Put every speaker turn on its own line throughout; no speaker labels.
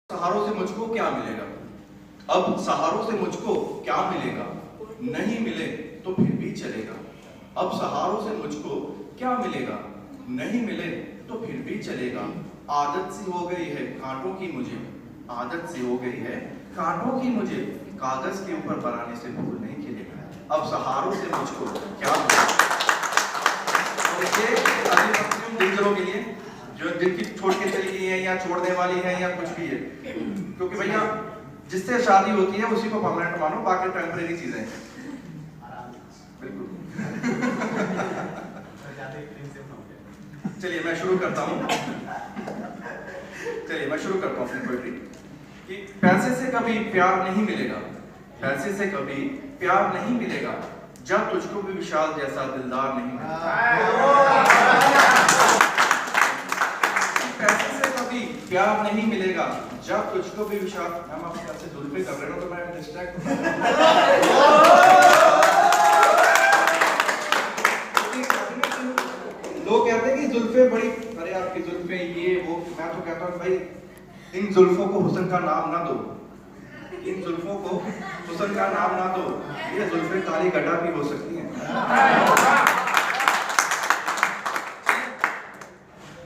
सहारों से मुझको क्या मिलेगा? अब सहारों से मुझको क्या मिलेगा? नहीं मिले तो फिर भी चलेगा। अब सहारों से मुझको क्या मिलेगा? नहीं मिले तो फिर भी चलेगा। आदत सी हो गई है कांटों की मुझे, आदत सी हो गई है कांटों की मुझे, कागज के ऊपर बनाने से फूल नहीं खिलेगा। अब सहारों से मुझको क्या मिलेगा? दिनचरों के लिए जो जिनकी छोड़ के चली गई है या छोड़ने वाली है या कुछ भी है, क्योंकि भैया जिससे शादी होती है उसी को परमानेंट मानो, बाकी टेम्परेरी चीजें बिल्कुल। चलिए मैं शुरू करता हूँ अपनी पोएट्री कि पैसे से कभी प्यार नहीं मिलेगा, पैसे से कभी प्यार नहीं मिलेगा, जब तुझको भी विशाल जैसा दिलदार नहीं मिलेगा। पैसे से कभी प्यार नहीं मिलेगा, जब तुझको भी विशाल, हम आपके साथ से जुल्फे कर रहे हो तो मैं डिस्ट्रैक्ट लोग कहते हैं कि जुल्फे बड़ी, अरे आपकी जुल्फे ये वो, मैं तो कहता हूँ भाई इन जुल्फों को हुस्न का नाम ना दो, इन जुल्फों को हुस्न का नाम ना दो, ये जुल्फे काली गड्ढा भी हो सकती हैं।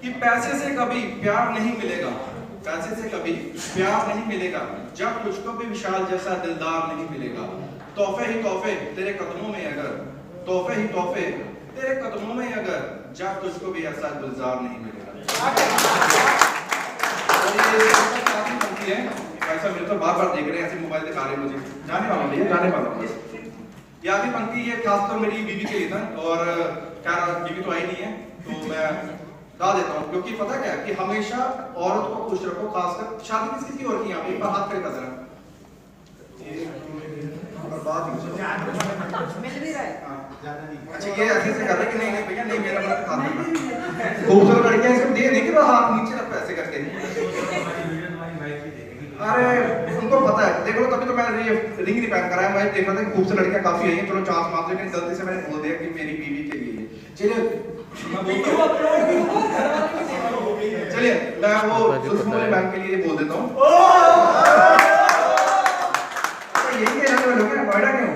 कि पैसे से कभी प्यार नहीं मिलेगा, पैसे से कभी प्यार नहीं मिलेगा, जब तुझको भी विशाल जैसा दिलदार नहीं मिलेगा। तोहफे ही तोहफे तेरे कदमों में अगर, तोहफे ही तोहफे तेरे कदमों में अगर, जब तुझको भी ऐसा गुलजार नहीं मिलेगा। है ऐसा मेरे तो बार बार देख रहे हैं, ऐसे मोबाइल दिखा रहे हैं मुझे, जाने वाला भैया जाने वाला हूँ। ये आखिरी पंक्ति ये खासकर मेरी बीवी के लिए था, और क्या बीवी तो आई नहीं है तो मैं गा देता हूँ, क्योंकि पता क्या कि हमेशा औरत को खुश रखो, खासकर शादी किसी और की, यहाँ पे हाथ करके जरा अच्छा ये ऐसे कर रहे कि नहीं भैया नहीं मेरा बात खा देना, खूबसूरत लड़कियां इसको दे नहीं कि हाथ नीचे रखो ऐसे करके। अरे उनको पता है, देखो तभी तो मैंने ये रिंग नहीं पहन कराया, मैं देख रहा था कि खूबसूरत लड़कियां काफी आई हैं, चलो चांस मार दो, लेकिन गलती से मैंने बोल दिया कि मेरी बीवी के लिए। चलिए मैं वो सुषमा मैम के लिए बोल देता हूँ। यही है नोएडा क्यों?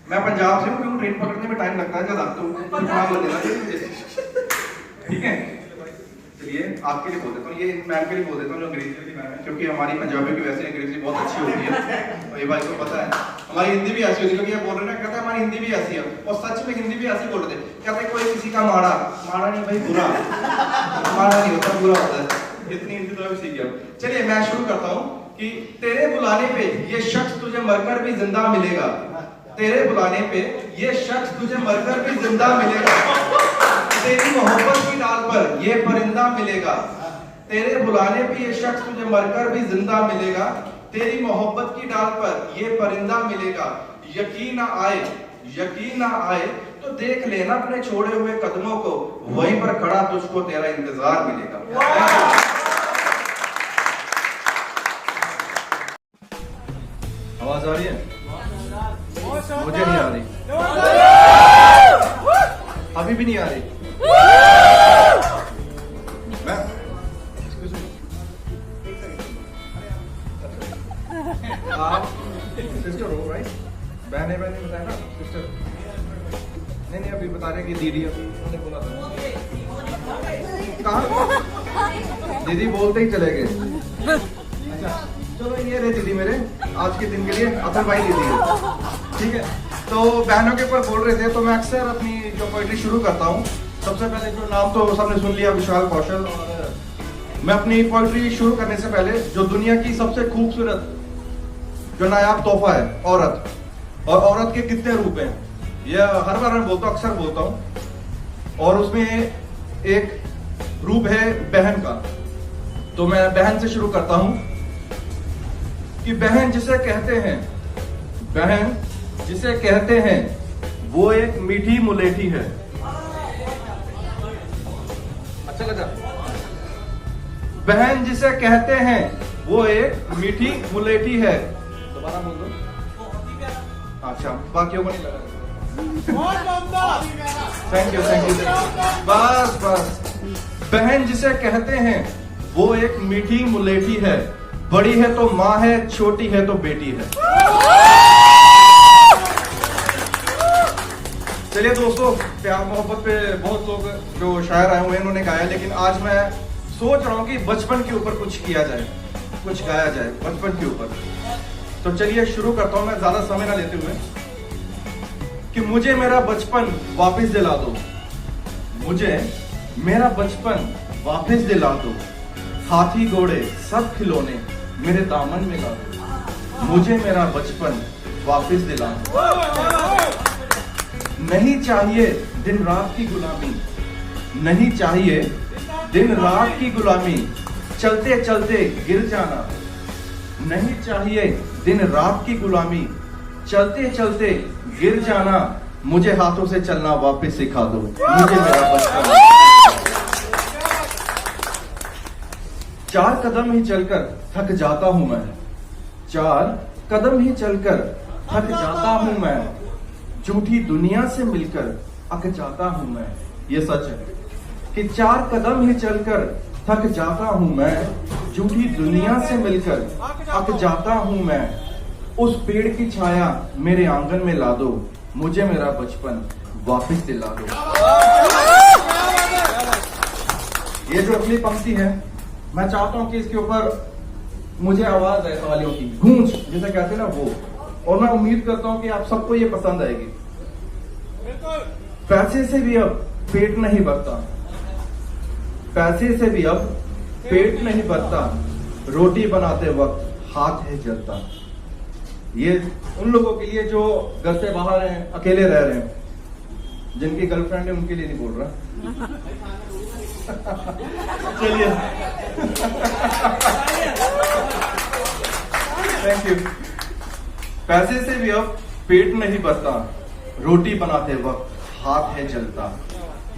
मैं पंजाब से हूँ, क्यों ट्रेन पकड़ने में टाइम लगता है ज्यादा, तो ठीक है। चलिए आपके लिए बोल देता हूँ, ये मैम के लिए बोल देता हूँ जो अंग्रेजी वाली मैम है, क्योंकि हमारी पंजाबी की वैसे अंग्रेजी बहुत अच्छी होती है, और ये भाई को पता है हमारी हिंदी भी ऐसी होती है, क्योंकि ये बोल रहे हैं कहते हैं हमारी हिंदी भी ऐसी है, और सच में हिंदी भी ऐसी बोलते हैं, कहते हैं कोई किसी का माड़ा माड़ा नहीं भाई बुरा, माड़ा नहीं होता बुरा होता है, इतनी हिंदी तो अभी सीख गया। चलिए मैं शुरू करता हूँ कि तेरे बुलाने पे ये शख्स तुझे मरकर भी जिंदा मिलेगा, तेरे बुलाने पे ये शख्स तुझे मरकर भी जिंदा मिलेगा, तेरी मोहब्बत की डाल पर ये परिंदा मिलेगा, तेरे बुलाने पे ये शख्स तुझे मरकर भी जिंदा मिलेगा, तेरी मोहब्बत की डाल पर ये परिंदा मिलेगा। यकीन ना आए तो देख लेना अपने छोड़े हुए कदमों को, वहीं पर खड़ा तुझको तेरा इंतजार मिलेगा। आवाज आ रही है? मुझे नहीं आ रही, अभी भी नहीं आ रही। मैं आप सिस्टर हो राइट? बहने बताया ना सिस्टर? नहीं अभी बता रहे कि दीदी, उन्होंने बोला था। कहाँ दीदी बोलते ही चले गए। अच्छा चलो ये रहे दीदी मेरे आज के दिन के लिए, अतर भाई दीदी है, ठीक है। तो बहनों के ऊपर बोल रहे थे, तो मैं अक्सर अपनी जो पोएट्री शुरू करता हूँ, सबसे पहले जो नाम तो सबने सुन लिया विशाल कौशल, और मैं अपनी पोएट्री शुरू करने से पहले जो दुनिया की सबसे खूबसूरत जो नायाब तोहफा है औरत, और औरत के कितने रूप हैं यह हर बार मैं बोलता हूँ, अक्सर बोलता हूँ, और उसमें एक रूप है बहन का। तो मैं बहन से शुरू करता हूँ कि बहन जिसे कहते हैं वो एक मीठी मुलेठी है। अच्छा लगा? बहन जिसे कहते हैं वो एक मीठी मुलेठी है। दोबारा बोल दो। अच्छा बाकियों को नहीं लगा? थैंक यू बस बहन जिसे कहते हैं वो एक मीठी मुलेठी है, बड़ी है तो माँ है, छोटी है तो बेटी है। चलिए दोस्तों, प्यार मोहब्बत पे बहुत लोग जो शायर आए हुए इन्होंने गाया, लेकिन आज मैं सोच रहा हूँ कि बचपन के ऊपर कुछ किया जाए, कुछ गाया जाए बचपन के ऊपर। तो चलिए शुरू करता हूँ मैं ज्यादा समय ना लेते हुए कि मुझे मेरा बचपन वापस दिला दो, मुझे मेरा बचपन वापस दिला दो, हाथी घोड़े सब खिलौने मेरे दामन में ला दो, मुझे मेरा बचपन वापस दिला दो। नहीं चाहिए दिन रात की गुलामी, नहीं चाहिए दिन रात की गुलामी, चलते चलते गिर जाना। नहीं चाहिए दिन रात की गुलामी, चलते चलते गिर जाना, मुझे हाथों से चलना वापस सिखा दो, मुझे मेरा बचपन। 4 कदम ही चलकर थक जाता हूं मैं, 4 कदम ही चलकर थक जाता हूं मैं, झूठी दुनिया से मिलकर अक जाता हूं मैं। ये सच है कि 4 कदम ही चलकर थक जाता हूं मैं, झूठी दुनिया से मिलकर अक जाता हूं मैं। उस पेड़ की छाया मेरे आंगन में ला दो, मुझे मेरा बचपन वापस दिला दो। ये जो अगली पंक्ति है, मैं चाहता हूं कि इसके ऊपर मुझे आवाज है तालियों की, गूंज जिसे कहते हैं ना वो, और मैं उम्मीद करता हूं कि आप सबको ये पसंद आएगी। पैसे से भी अब पेट नहीं भरता, पैसे से भी अब पेट नहीं भरता, रोटी बनाते वक्त हाथ है जलता। ये उन लोगों के लिए जो घर से बाहर हैं, अकेले रह रहे हैं, जिनकी गर्लफ्रेंड है उनके लिए नहीं बोल रहा। चलिए थैंक यू। पैसे से भी अब पेट नहीं भरता, रोटी बनाते वक्त हाथ है जलता,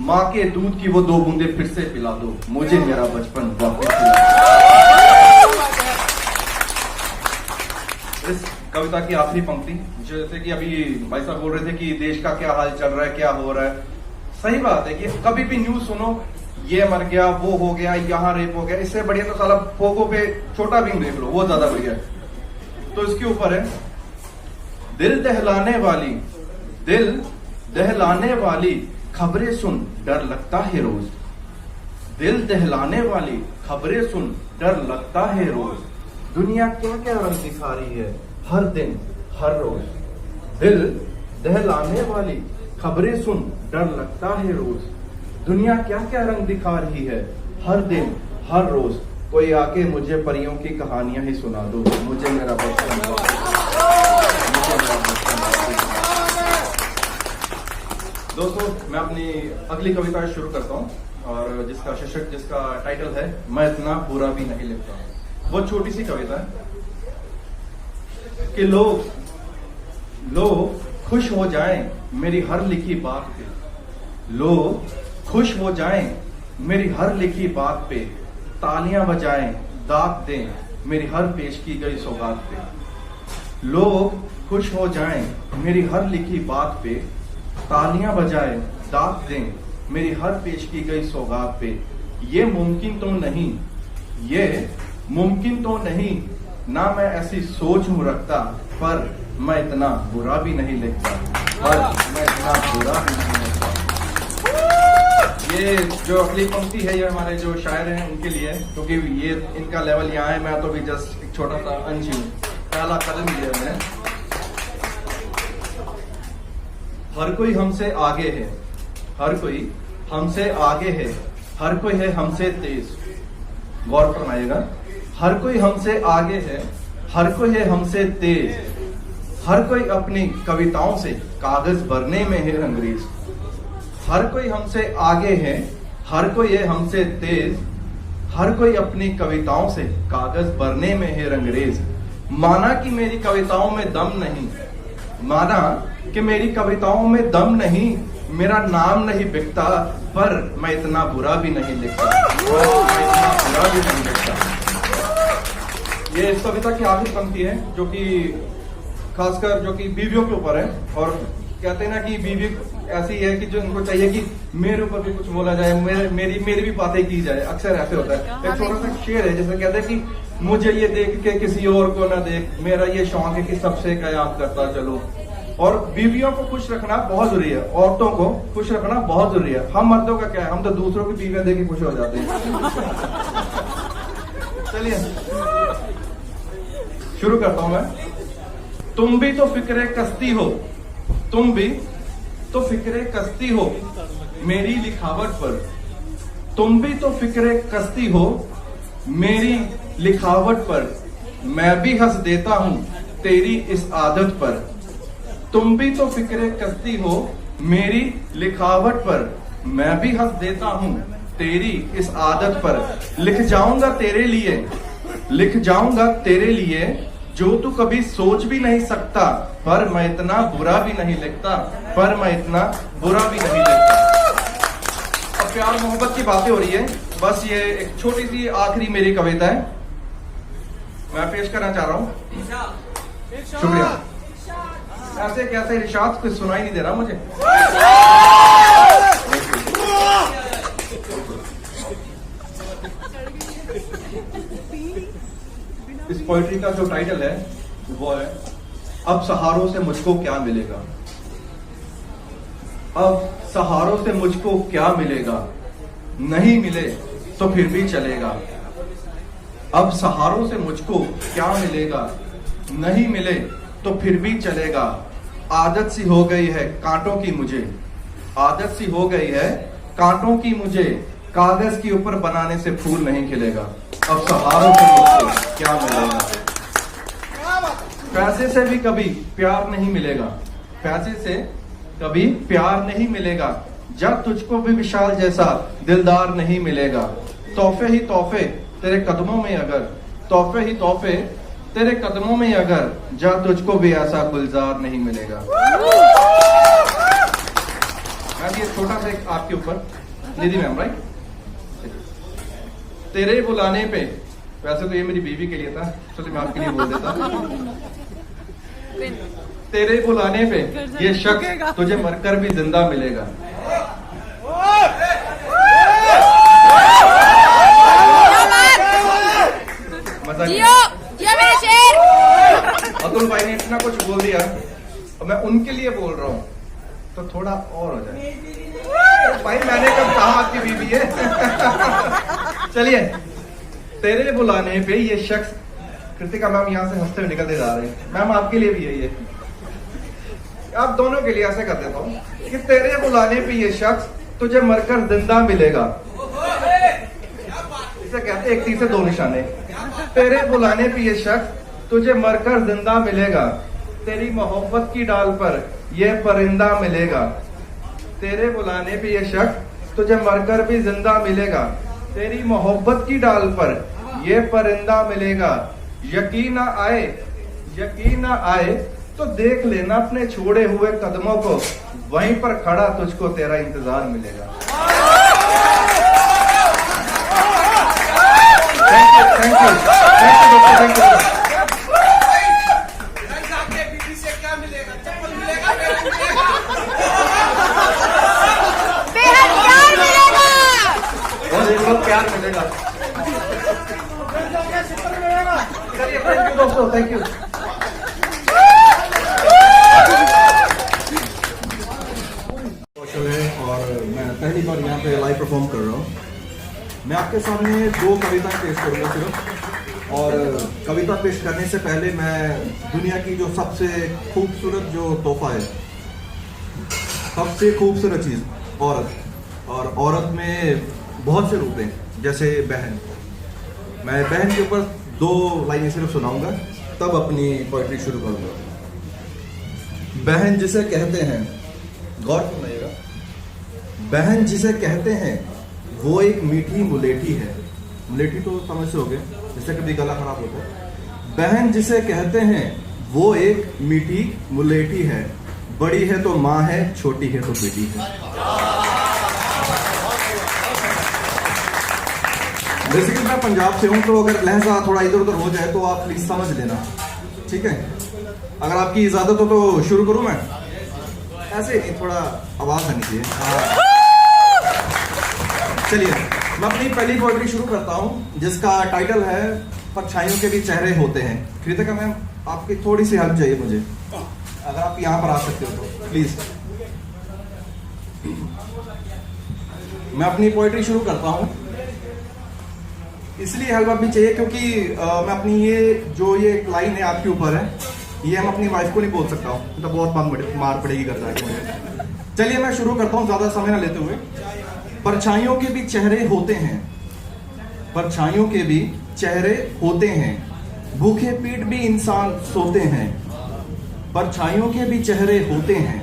माँ के दूध की वो 2 बूंदे फिर से पिला दो, मुझे मेरा बचपन वापस दिला दो। इस कविता की आखिरी पंक्ति, जैसे कि अभी भाई साहब बोल रहे थे कि देश का क्या हाल चल रहा है, क्या हो रहा है। सही बात है कि कभी भी न्यूज सुनो, ये मर गया, वो हो गया, यहाँ रेप हो गया, इससे बढ़िया तो साला फोगो पे छोटा भीम देख लो, वो ज्यादा बढ़िया है। तो इसके ऊपर है, दिल दहलाने वाली, दिल दहलाने वाली खबरें सुन डर लगता है रोज, दिल दहलाने वाली खबरें सुन डर लगता है रोज, दुनिया क्या क्या रंग दिखा रही है हर दिन हर रोज, दिल दहलाने वाली खबरें सुन डर लगता है रोज, दुनिया क्या क्या रंग दिखा रही है हर दिन हर रोज, कोई आके मुझे परियों की कहानियां ही सुना दो, मुझे मेरा बचपन। दोस्तों, मैं अपनी अगली कविता शुरू करता हूँ, और जिसका शीर्षक, जिसका टाइटल है मैं इतना बुरा भी नहीं लिखता। बहुत छोटी सी कविता है कि लोग खुश हो जाएं मेरी हर लिखी बात पे, लोग खुश हो जाएं मेरी हर लिखी बात पे, तालियां बजाएं दाद दें मेरी हर पेश की गई सौगात पे, लोग खुश हो जाएं मेरी हर लिखी बात पे, तालियां बजाएं दाद दें मेरी हर पेश की गई सौगात पे। ये मुमकिन तो नहीं, ये मुमकिन तो नहीं, ना मैं ऐसी सोच हूं रखता, पर मैं इतना बुरा भी नहीं लिखता, पर मैं इतना बुरा भी नहीं लिखता। ये जो अगली पंक्ति है, ये हमारे जो शायर हैं उनके लिए, क्योंकि ये इनका लेवल यहाँ है, मैं तो भी जस्ट एक छोटा सा अंश हूँ, पहला कदम लिया मैंने। हर कोई हमसे आगे है, हर कोई हमसे आगे है, हर कोई है हमसे तेज, गौर फरमाइएगा, हर कोई हमसे आगे है, हर कोई है हमसे तेज, हर कोई अपनी कविताओं से कागज भरने में है अंग्रेज, हर कोई हमसे आगे है, हर कोई है हमसे तेज, हर कोई अपनी कविताओं से कागज भरने में है अंग्रेज। माना कि मेरी कविताओं में दम नहीं, माना कि मेरी कविताओं में दम नहीं, मेरा नाम नहीं बिकता, पर मैं इतना बुरा भी नहीं लिखता, मैं इतना बुरा भी नहीं लिखता। ये इस कविता की आखिरी पंक्ति है, जो कि खासकर जो कि बीवियों के ऊपर है, और कहते हैं ना कि बीवी ऐसी है कि जो उनको चाहिए कि मेरे ऊपर भी कुछ बोला जाए, मेरी भी बातें की जाए, अक्सर ऐसे होता है। एक छोटा सा शेर है जिसमें कहते हैं कि मुझे ये देख के किसी और को ना देख, मेरा ये शौक है कि सबसे कयाम करता चलो। और बीवियों को खुश रखना बहुत जरूरी है, औरतों को खुश रखना बहुत जरूरी है। हम मर्दों का क्या है, हम तो दूसरों की बीवियां देख के खुश हो जाते हैं। चलिए शुरू करता हूं मैं। तुम भी तो फिक्रे कस्ती हो, तुम भी तो फिक्रे कस्ती हो मेरी लिखावट पर, तुम भी तो फिक्रे कस्ती हो मेरी लिखावट पर, मैं भी हंस देता हूं तेरी इस आदत पर। तुम भी तो फिक्रे कस्ती हो मेरी लिखावट पर, मैं भी हंस देता हूं तेरी इस आदत पर। लिख जाऊंगा तेरे लिए, लिख जाऊंगा तेरे लिए जो तू कभी सोच भी नहीं सकता, पर मैं इतना बुरा भी नहीं लिखता, पर मैं इतना बुरा भी नहीं लिखता। अब प्यार मोहब्बत की बातें हो रही है, बस ये एक छोटी सी आखिरी मेरी कविता है, मैं पेश करना चाह रहा हूं। शुक्रिया। ऐसे कैसे इरशाद कुछ सुनाई नहीं दे रहा मुझे। इस पोइट्री का जो टाइटल है वो है अब सहारों से मुझको क्या मिलेगा। अब सहारों से मुझको क्या मिलेगा, नहीं मिले तो फिर भी चलेगा। अब सहारों से मुझको क्या मिलेगा, नहीं मिले तो फिर भी चलेगा। आदत सी हो गई है कांटों की मुझे, आदत सी हो गई है कांटों की मुझे, कागज के ऊपर बनाने से फूल नहीं खिलेगा। अब सहारों से मुझको क्या मिलेगा। पैसे से भी कभी प्यार नहीं मिलेगा, पैसे से कभी प्यार नहीं मिलेगा, जब तुझको भी विशाल जैसा दिलदार नहीं मिलेगा। तोहफे ही तोहफे तेरे कदमों में अगर, तोहफे ही तोहफे तेरे कदमों में अगर, जब तुझको भी ऐसा गुलजार नहीं मिलेगा। मैं ये छोटा सा आपके ऊपर, निधि मैम राइट, तेरे बुलाने पे, वैसे तो ये मेरी बीवी के लिए था, चलो मैं आपके लिए बोल देता। तेरे बुलाने पे ये शख्स तुझे मरकर भी जिंदा मिलेगा। अतुल भाई ने इतना कुछ बोल दिया, और मैं उनके लिए बोल रहा हूँ तो थोड़ा और हो जाए। भाई मैंने कब कहा आपकी बीवी है। चलिए, तेरे बुलाने पे ये शख्स, कृतिका मैम यहाँ से हंसते हुए निकलते जा रहे हैं, मैम आपके लिए भी यही है, आप दोनों के लिए ऐसे कर देता हूँ कि तेरे बुलाने पे ये शख्स तुझे मरकर जिंदा मिलेगा। इसे कहते एक तीर से दो निशाने। तेरे बुलाने पे ये शख्स तुझे मरकर जिंदा मिलेगा, तेरी मोहब्बत की डाल पर ये परिंदा मिलेगा। तेरे बुलाने पे ये शख्स तुझे मरकर भी जिंदा मिलेगा, तेरी मोहब्बत की डाल पर ये परिंदा मिलेगा। यकीन ना आए, यकीन ना आए तो देख लेना अपने छोड़े हुए कदमों को, वहीं पर खड़ा तुझको तेरा इंतजार मिलेगा। Thank you, thank you, thank you doctor, thank you. क्या मिलेगा? चप्पल मिलेगा, प्यार मिलेगा। चलिए, थैंक यू दोस्तों, थैंक यू। और मैं पहली बार यहाँ पे लाइव परफॉर्म कर रहा हूँ। मैं आपके सामने दो कविता पेश करूँगा सिर्फ, और कविता पेश करने से पहले मैं दुनिया की जो सबसे खूबसूरत जो तोहफा है, सबसे खूबसूरत चीज़ औरत, और औरत में बहुत से रूप हैं, जैसे बहन। मैं बहन के ऊपर दो लाइनें सिर्फ सुनाऊंगा, तब अपनी पोइट्री शुरू करूंगा। बहन जिसे कहते हैं, गौर सुनिएगा, बहन जिसे कहते हैं वो एक मीठी मुलेठी है। मुलेठी तो समझ से हो गए, जिससे कभी गला खराब होता है। बहन जिसे कहते हैं वो एक मीठी मुलेठी है, बड़ी है तो माँ है, छोटी है तो बेटी है। बेसिकली मैं पंजाब से हूँ, तो अगर लहजा थोड़ा इधर उधर हो जाए तो आप प्लीज समझ लेना, ठीक है? अगर आपकी इजाजत हो तो शुरू करूँ मैं? ऐसे नहीं, थोड़ा आवाज आनी चाहिए। चलिए, मैं अपनी पहली पोएट्री शुरू करता हूँ, जिसका टाइटल है
परछाइयों के भी चेहरे होते हैं। कृतिका मैम, आपकी थोड़ी सी हेल्प चाहिए मुझे, अगर आप यहाँ पर आ सकते हो तो प्लीज। मैं अपनी पोइट्री शुरू करता हूँ, इसलिए हेल्प अभी चाहिए क्योंकि मैं अपनी ये लाइन है आपके ऊपर है, ये हम अपनी वाइफ को नहीं बोल सकता हूँ, तो बहुत मार पड़ेगी कर जाके मुझे। चलिए मैं शुरू करता हूँ ज्यादा समय ना लेते हुए। परछाइयों के भी चेहरे होते हैं, परछाइयों के भी चेहरे होते हैं, भूखे पेट भी इंसान सोते हैं। परछाइयों के भी चेहरे होते हैं,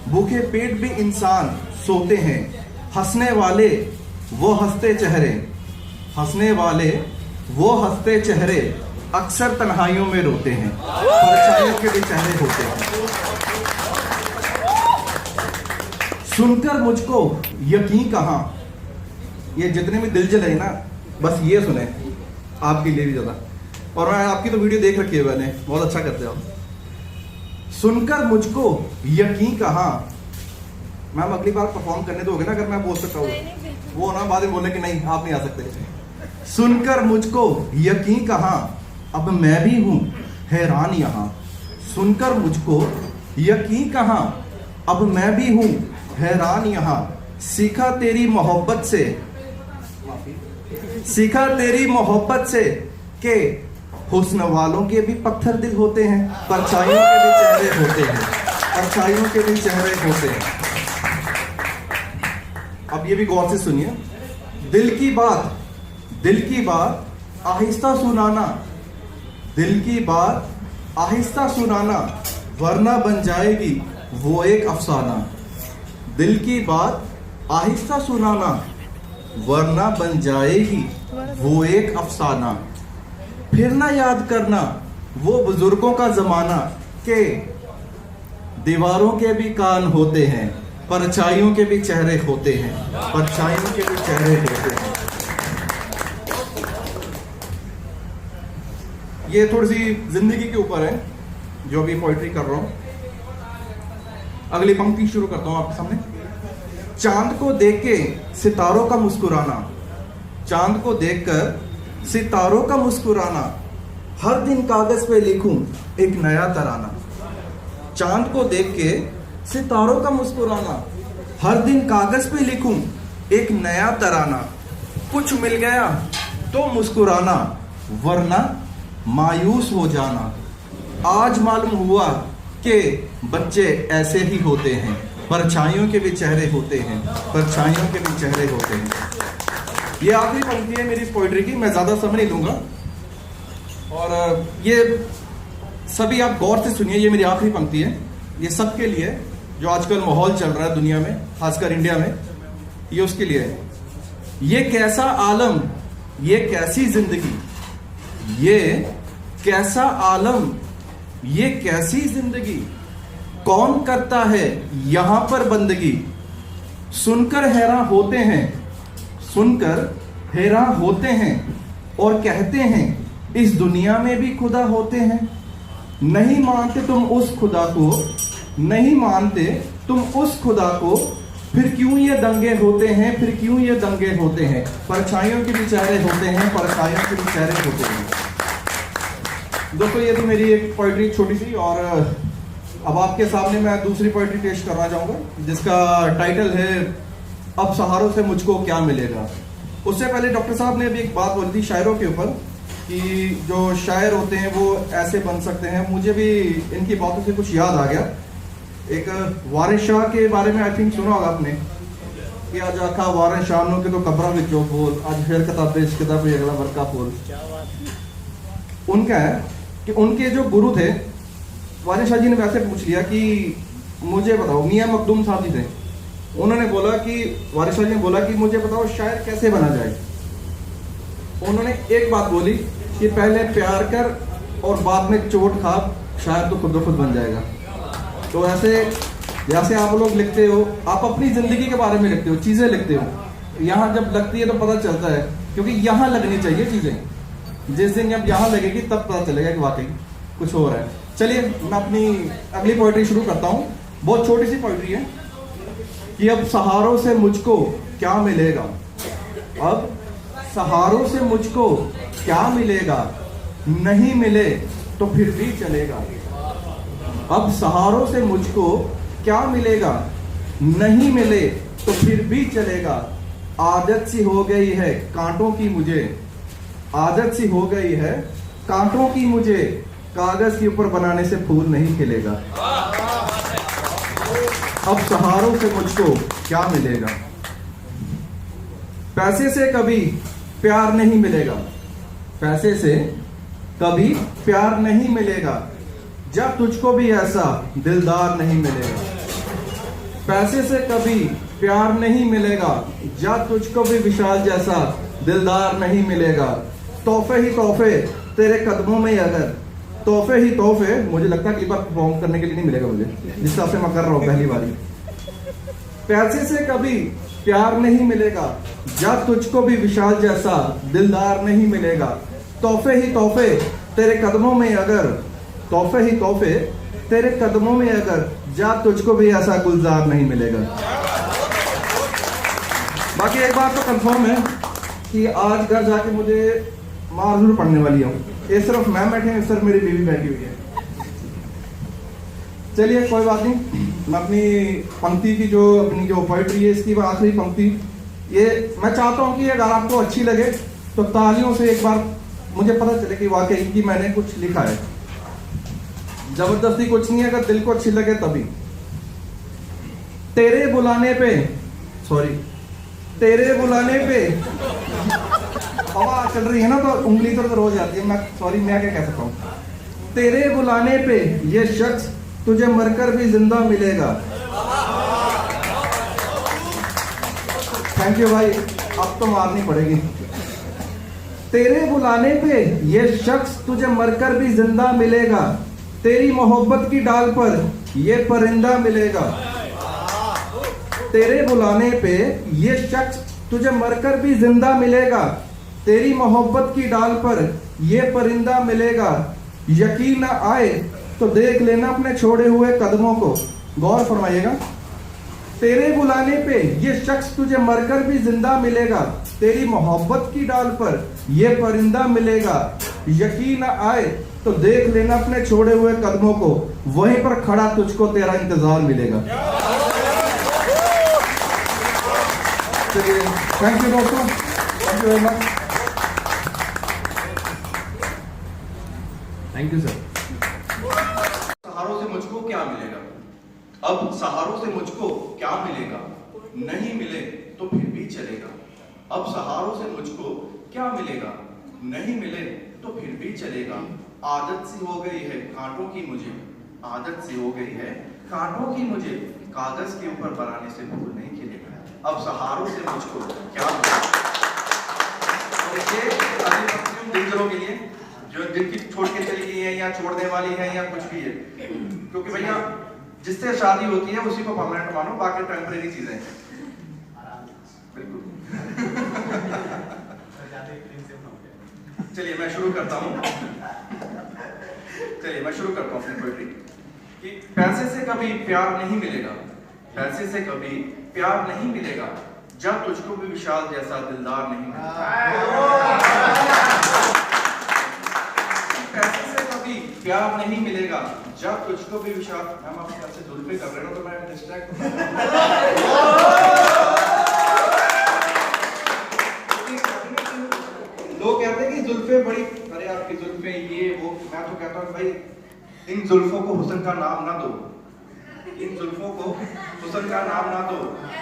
भूखे पेट भी इंसान सोते हैं। हंसने वाले वो हंसते चेहरे, हंसने वाले वो हंसते चेहरे अक्सर तन्हाइयों में रोते हैं। परछाइयों के भी चेहरे होते हैं। सुनकर मुझको यकीन कहां, ये जितने भी दिल जले ना बस ये सुने, आपके लिए भी ज्यादा। और मैं आपकी तो वीडियो देख रखी है मैंने, बहुत अच्छा करते हो। सुनकर मुझको यकीन कहां, मैम अगली बार परफॉर्म करने दोगे ना अगर मैं बोल सकता हूँ? वो ना बाद में बोले कि नहीं आप नहीं आ सकते। सुनकर मुझको यकीन कहां, अब मैं भी हूं हैरान यहां। सुनकर मुझको यकीन कहां, अब मैं भी हूं हैरान यहां। सीखा तेरी मोहब्बत से, सीखा तेरी मोहब्बत से के हुस्न वालों के भी पत्थर दिल होते हैं, परछाइयों के भी चेहरे होते हैं, परछाइयों के भी चेहरे होते हैं। अब ये भी गौर से सुनिए। दिल की बात, दिल की बात आहिस्ता सुनाना, दिल की बात आहिस्ता सुनाना, वरना बन जाएगी वो एक अफसाना। दिल की बात आहिस्ता सुनाना, वरना बन जाएगी वो एक अफसाना। फिर ना याद करना वो बुजुर्गों का जमाना के दीवारों के भी कान होते हैं, परछाइयों के भी चेहरे होते हैं, परछाइयों के भी चेहरे होते हैं। ये थोड़ी सी जिंदगी के ऊपर है जो अभी पोइट्री कर रहा हूं। अगली पंक्ति शुरू करता हूं आपके सामने। चांद को देख के सितारों का मुस्कुराना, चांद को देखकर सितारों का मुस्कुराना, हर दिन कागज पे लिखूं एक नया तराना। चांद को देख के सितारों का मुस्कुराना, हर दिन कागज पे लिखूं एक नया तराना। कुछ मिल गया तो मुस्कुराना, वरना मायूस हो जाना। आज मालूम हुआ कि बच्चे ऐसे ही होते हैं, परछाइयों के भी चेहरे होते हैं, परछाइयों के भी चेहरे होते हैं। ये आखिरी पंक्ति है मेरी इस पोइट्री की, मैं ज्यादा समय नहीं लूंगा। और ये सभी आप गौर से सुनिए, ये मेरी आखिरी पंक्ति है, ये सबके लिए जो आजकल माहौल चल रहा है दुनिया में, खासकर इंडिया में, ये उसके लिए है। ये कैसा आलम, ये कैसी जिंदगी, ये कैसा आलम, ये कैसी जिंदगी, कौन करता है यहां पर बंदगी। सुनकर हैरान होते हैं, सुनकर हैरान होते हैं और कहते हैं इस दुनिया में भी खुदा होते हैं। नहीं मानते तुम उस खुदा को, नहीं मानते तुम उस खुदा को, फिर क्यों ये दंगे होते हैं, फिर क्यों ये दंगे होते हैं। परछाइयों के भी चेहरे होते हैं, परछाइयों के भी चेहरे होते हैं। दोस्तों ये तो मेरी एक पोइट्री छोटी सी, और अब आपके सामने मैं दूसरी पोइट्री पेश करना चाहूंगा जिसका टाइटल है अब सहारों से मुझको क्या मिलेगा। उससे पहले डॉक्टर साहब ने अभी एक बात बोली थी शायरों के ऊपर कि जो शायर होते हैं वो ऐसे बन सकते हैं। मुझे भी इनकी बातों से कुछ याद आ गया। एक वारिस शाह के बारे में आई थिंक सुना होगा आपने कि आज आखा वारिस शाह नो के तो कब्र विचो बोल, आज फिर किताबे इस किताब अगला वर्का बोल। उनका है कि उनके जो गुरु थे, वारिस शाह जी ने वैसे पूछ लिया कि मुझे बताओ, मियां मखदूम साहब जी थे, उन्होंने बोला कि वारिस शाह जी ने बोला कि मुझे बताओ शायर कैसे बना जाए। उन्होंने एक बात बोली कि पहले प्यार कर और बाद में चोट खा, शायर तो खुद ब खुद बन जाएगा। तो ऐसे जैसे आप लोग लिखते हो, आप अपनी जिंदगी के बारे में लिखते हो, चीजें लिखते हो, यहाँ जब लगती है तो पता चलता है, क्योंकि यहाँ लगनी चाहिए चीजें। जिस दिन जब यहाँ लगेगी तब पता चलेगा कि वाकई कुछ हो रहा है। चलिए मैं अपनी अगली पोइट्री शुरू करता हूँ। बहुत छोटी सी पोइट्री है कि अब सहारों से मुझको क्या मिलेगा, अब सहारों से मुझको क्या मिलेगा, नहीं मिले तो फिर भी चलेगा। अब सहारों से मुझको क्या मिलेगा, नहीं मिले तो फिर भी चलेगा। आदत सी हो गई है कांटों की मुझे, आदत सी हो गई है कांटों की मुझे, कागज के ऊपर बनाने से फूल नहीं खिलेगा। अब सहारों से मुझको क्या मिलेगा, पैसे से कभी प्यार नहीं मिलेगा, पैसे से कभी प्यार नहीं मिलेगा, जब तुझको भी ऐसा दिलदार नहीं मिलेगा। पैसे से कभी प्यार नहीं मिलेगा, जब तुझको भी विशाल जैसा दिलदार नहीं मिलेगा। तोहफे ही तोहफे तेरे कदमों में, अगर तोहफे ही तोहफे, मुझे लगता है कि बार परफॉर्म करने के लिए नहीं मिलेगा मुझे, जिस हिसाब से मैं कर रहा हूं पहली बारी। पैसे से कभी प्यार नहीं मिलेगा, जब तुझको भी विशाल जैसा दिलदार नहीं मिलेगा। तोहफे ही तोहफे तेरे कदमों में अगर, तोहफे ही तोहफे तेरे कदमों में अगर, जब तुझको भी ऐसा गुलजार नहीं मिलेगा। बाकी एक बात तो कंफर्म है कि आज घर जाके मुझे मार जरूर पड़ने वाली हूँ। ये सिर्फ मैं बैठे हैं, सिर्फ मेरी बीवी बैठी हुई है। चलिए कोई बात नहीं, मैं अपनी पंक्ति की जो अपनी जो पोइट्री है इसकी आखिरी पंक्ति, ये मैं चाहता हूँ कि अगर आपको अच्छी लगे तो तालियों से एक बार मुझे पता चले कि वाकई कि मैंने कुछ लिखा है। जबरदस्ती कुछ नहीं है, अगर दिल को अच्छी लगे तभी। तेरे बुलाने पे, सॉरी, तेरे बुलाने पे हवा चल रही है ना तो उंगली तो रोज जाती है, मैं सॉरी, मैं क्या कह सकता हूँ। तेरे बुलाने पे ये शख्स तुझे मरकर भी जिंदा मिलेगा। थैंक यू भाई, अब तो मारनी पड़ेगी। तेरे बुलाने पे ये शख्स तुझे मरकर भी जिंदा मिलेगा, तेरी मोहब्बत की डाल पर ये परिंदा मिलेगा। तेरे बुलाने पे ये शख्स तुझे मरकर भी जिंदा मिलेगा, तेरी मोहब्बत की डाल पर ये परिंदा मिलेगा। यकीन न आए तो देख लेना अपने छोड़े हुए कदमों को, गौर फरमाइएगा। तेरे बुलाने पे ये शख्स तुझे मरकर भी जिंदा मिलेगा, तेरी मोहब्बत की डाल पर ये परिंदा मिलेगा। यकीन न आए तो देख लेना अपने छोड़े हुए कदमों को, वहीं पर खड़ा तुझको तेरा इंतजार मिलेगा। चलिए, थैंक यू दोस्तों, thank you very much, thank you sir.
सहारों से मुझको क्या मिलेगा, अब सहारों से मुझको क्या मिलेगा, नहीं मिले तो फिर भी चलेगा। अब सहारों से मुझको क्या मिलेगा, नहीं मिले तो फिर भी चलेगा। आदत सी हो गई है कांटों की मुझे, आदत सी हो गई है कांटों की मुझे, कागज के ऊपर बनाने से फूल नहीं खिलेगा। अब सहारों से मुझको क्या मिलेगा। दिलजरों के लिए जो जिनकी छोड़ के चली गई है या छोड़ने वाली है या कुछ भी है, क्योंकि भैया जिससे शादी होती है उसी को परमानेंट मानो, बाकी टेम्परेरी चीजें हैं। बिल्कुल। चलिए मैं शुरू करता हूँ, चलिए मैं शुरू करता हूँ अपनी पोएट्री कि पैसे से कभी प्यार नहीं मिलेगा, पैसे से कभी प्यार नहीं मिलेगा, जब तुझको भी विशाल जैसा दिलदार नहीं मिलेगा। पैसे से कभी प्यार नहीं मिलेगा, जब तुझको भी विशाल, हम आपके साथ से जुल्फे कर रहे हो तो मैं डिस्ट्रैक्ट लोग कहते हैं कि जुल्फे बड़ी, अरे आपकी जुल्फे ये वो, मैं तो कहता हूँ भाई इन जुल्फों को हुस्न का नाम ना दो, इन जुल्फों को हुस्न का नाम ना दो,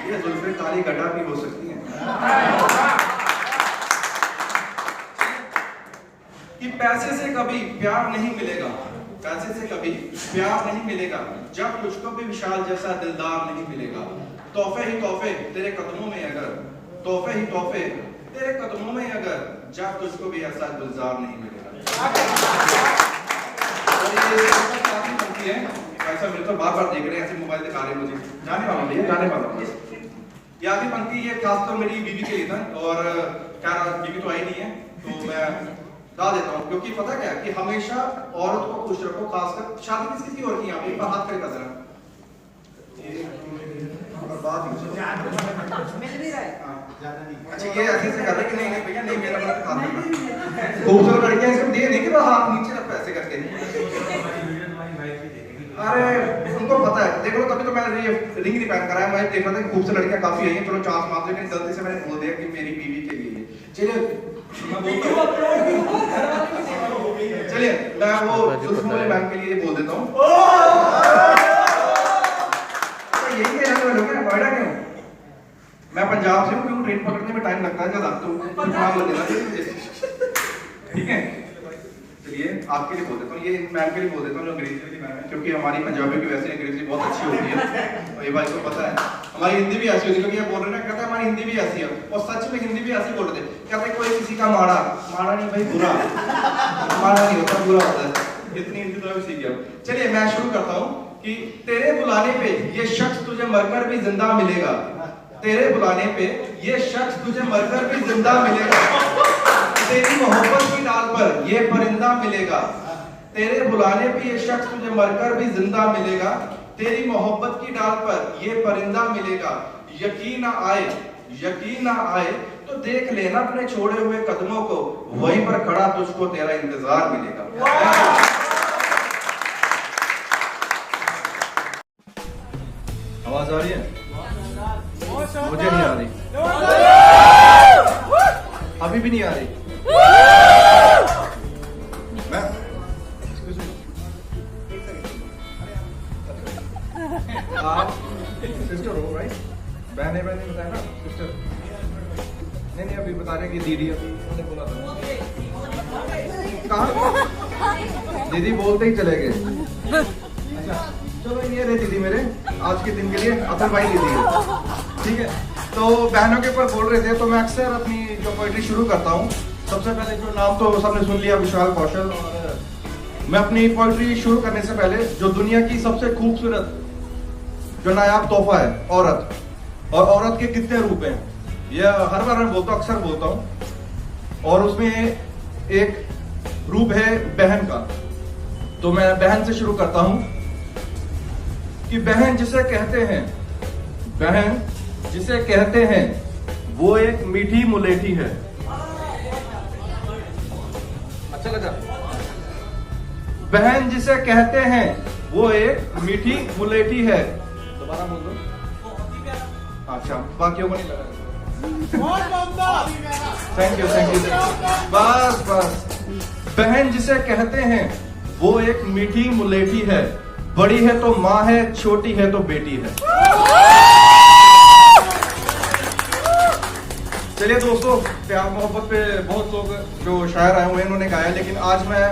ये जुल्फे काली गड्ढा भी हो सकती हैं। कि पैसे से कभी प्यार नहीं मिलेगा, पैसे से कभी प्यार नहीं मिलेगा, जब तुझको भी विशाल जैसा दिलदार नहीं मिलेगा। तोहफे ही तोहफे तेरे कदमों में अगर, तोहफे ही तोहफे तेरे कदमों में अगर, जब तुझको भी ऐसा गुलजार नहीं मिलेगा। ऐसा मेरे तो बार बार देख रहे हैं, ऐसे मोबाइल दिखा रहे हैं मुझे, जाने वाला भैया, जाने वाला। ये आखिरी पंक्ति ये खासकर मेरी बीवी के लिए था, और क्या बीवी तो आई नहीं है तो मैं गा देता हूँ, क्योंकि पता क्या कि हमेशा औरत को खुश रखो, खासकर शादी किस किसी और की, यहाँ पे एक बार हाथ करके जरा बात अच्छा ये ऐसे ऐसे कर रहे कि नहीं नहीं भैया नहीं मेरा मतलब काम करना खूबसूरत लड़कियां इसको दे नहीं कि वो हाथ नीचे रख ऐसे करके अरे उनको पता है देख लो तभी तो मैं ये रिंग नहीं पहन कराया मैं देख रहा था कि खूबसूरत लड़कियां काफी आई हैं चलो चांस मार दो लेकिन गलती से मैंने बोल दिया कि मेरी बीवी के लिए चलिए मैं चलिए मैं वो सुषमा मैम के लिए बोल देता हूँ यही है लोग नोएडा क्यों मैं पंजाब से हूँ क्यों ट्रेन पकड़ने में टाइम लगता है ज्यादा तो नाम लग देना ठीक है चलिए आपके लिए बोल देता हूँ ये मैम के लिए बोल देता हूँ जो अंग्रेजी वाली मैम है क्योंकि हमारी पंजाबी की वैसे अंग्रेजी बहुत अच्छी होती है और ये भाई को पता है हमारी हिंदी भी ऐसी होती है क्योंकि ये बोल रहे हैं ना कहते हैं हमारी हिंदी भी ऐसी है और सच में हिंदी भी ऐसी बोल रहे थे कहते कोई किसी का माड़ा माड़ा नहीं भाई बुरा माड़ा नहीं होता बुरा होता है इतनी हिंदी तो सीख गया चलिए मैं शुरू करता हूँ कि तेरे बुलाने पे ये शख्स तुझे मरकर भी जिंदा मिलेगा तेरे बुलाने पे ये शख्स तुझे मरकर भी जिंदा मिलेगा तेरी मोहब्बत की डाल पर ये परिंदा मिलेगा तेरे बुलाने पे ये शख्स तुझे मरकर भी जिंदा मिलेगा तेरी मोहब्बत की डाल पर ये परिंदा मिलेगा यकीन ना आए तो देख लेना अपने छोड़े हुए कदमों को वहीं पर खड़ा तुझको तेरा इंतजार मिलेगा आवाज आ रही है मुझे नहीं आ रही अभी भी नहीं आ रही मैं आप सिस्टर हो राइट बहने बताया ना सिस्टर नहीं अभी बता रहे कि दीदी उन्होंने बोला था कहाँ दीदी बोलते ही चले गए अच्छा चलो ये रहे दीदी मेरे आज के दिन के लिए अपन भाई दीदी है ठीक है तो बहनों के ऊपर बोल रहे थे तो मैं अक्सर अपनी जो पोइट्री शुरू करता हूँ सबसे पहले जो नाम तो सबने सुन लिया विशाल कौशल और मैं अपनी पोइट्री शुरू करने से पहले जो दुनिया की सबसे खूबसूरत जो नायाब तोहफा है औरत और औरत के कितने रूप हैं यह हर बार मैं बोलता हूँ अक्सर बोलता हूँ और उसमें एक रूप है बहन का तो मैं बहन से शुरू करता हूँ कि बहन जिसे कहते हैं वो एक मीठी मुलेठी है अच्छा लगा बहन जिसे कहते हैं वो एक मीठी मुलेठी है दोबारा बोल दो अच्छा बाकियों को नहीं लगा थैंक यू बस बहन जिसे कहते हैं वो एक मीठी मुलेठी है बड़ी है तो माँ है छोटी है तो बेटी है चलिए दोस्तों प्यार मोहब्बत पे बहुत लोग जो शायर आए हुए हैं उन्होंने गाया लेकिन आज मैं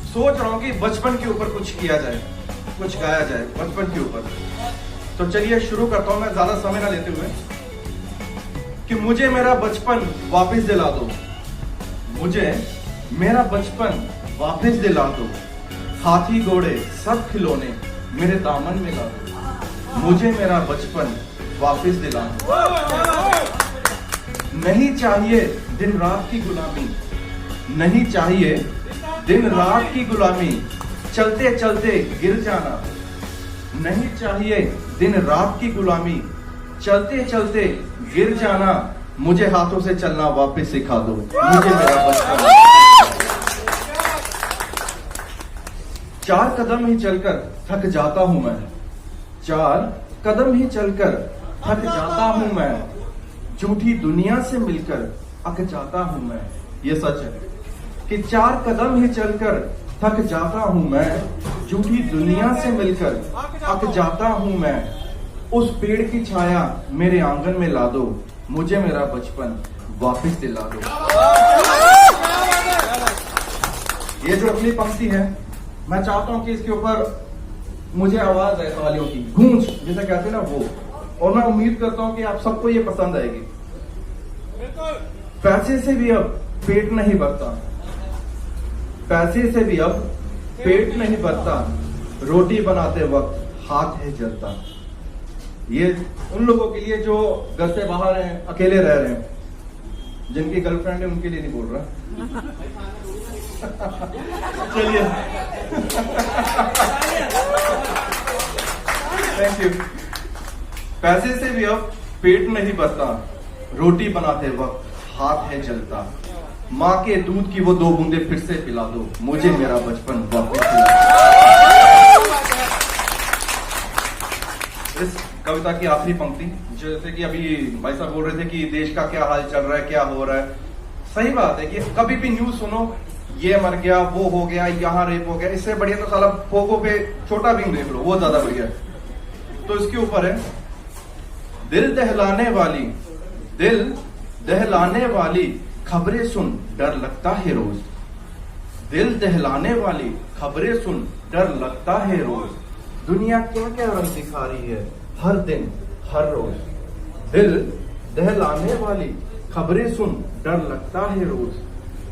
सोच रहा हूँ कि बचपन के ऊपर कुछ किया जाए कुछ गाया जाए बचपन के ऊपर तो चलिए शुरू करता हूँ मैं ज्यादा समय ना लेते हुए कि मुझे मेरा बचपन वापस दिला दो मुझे मेरा बचपन वापस दिला दो हाथी घोड़े सब खिलौने मेरे दामन में ला दो मुझे मेरा बचपन वापस दिला दो नहीं चाहिए दिन रात की गुलामी नहीं चाहिए दिन रात की गुलामी चलते चलते गिर जाना नहीं चाहिए दिन रात की गुलामी चलते चलते गिर जाना मुझे हाथों से चलना वापस सिखा दो मुझे मेरा बचपन 4 कदम ही चलकर थक जाता हूं मैं 4 कदम ही चलकर थक जाता हूं मैं झूठी दुनिया से मिलकर अक जाता हूं मैं ये सच है कि 4 कदम ही चलकर थक जाता हूं मैं झूठी दुनिया से मिलकर अक जाता हूं मैं उस पेड़ की छाया मेरे आंगन में ला दो मुझे मेरा बचपन वापस दिला दो ये जो अगली पंक्ति है मैं चाहता हूं कि इसके ऊपर मुझे आवाज है तालियों की गूंज जिसे कहते हैं ना वो और मैं उम्मीद करता हूं कि आप सबको ये पसंद आएगी पैसे से भी अब पेट नहीं भरता पैसे से भी अब पेट नहीं भरता रोटी बनाते वक्त हाथ है जलता ये उन लोगों के लिए जो घर से बाहर हैं अकेले रह रहे हैं जिनकी गर्लफ्रेंड है उनके लिए नहीं बोल रहा चलिए थैंक यू पैसे से भी अब पेट नहीं भरता रोटी बनाते वक्त हाथ है जलता, माँ के दूध की वो 2 बूंदे फिर से पिला दो, मुझे मेरा बचपन वापस दिला दो। इस कविता की आखिरी पंक्ति, जैसे कि अभी भाई साहब बोल रहे थे कि देश का क्या हाल चल रहा है, क्या हो रहा है। सही बात है कि कभी भी न्यूज सुनो, ये मर गया, वो हो गया, यहाँ रेप हो गया, इससे बढ़िया तो साला फोगो पे छोटा भीम देख लो, वो ज्यादा बढ़िया है। तो इसके ऊपर है, दिल दहलाने वाली खबरें सुन डर लगता है रोज, दिल दहलाने वाली खबरें सुन डर लगता है रोज, दुनिया क्या क्या रंग दिखा रही है हर दिन हर रोज, दिल दहलाने वाली खबरें सुन डर लगता है रोज,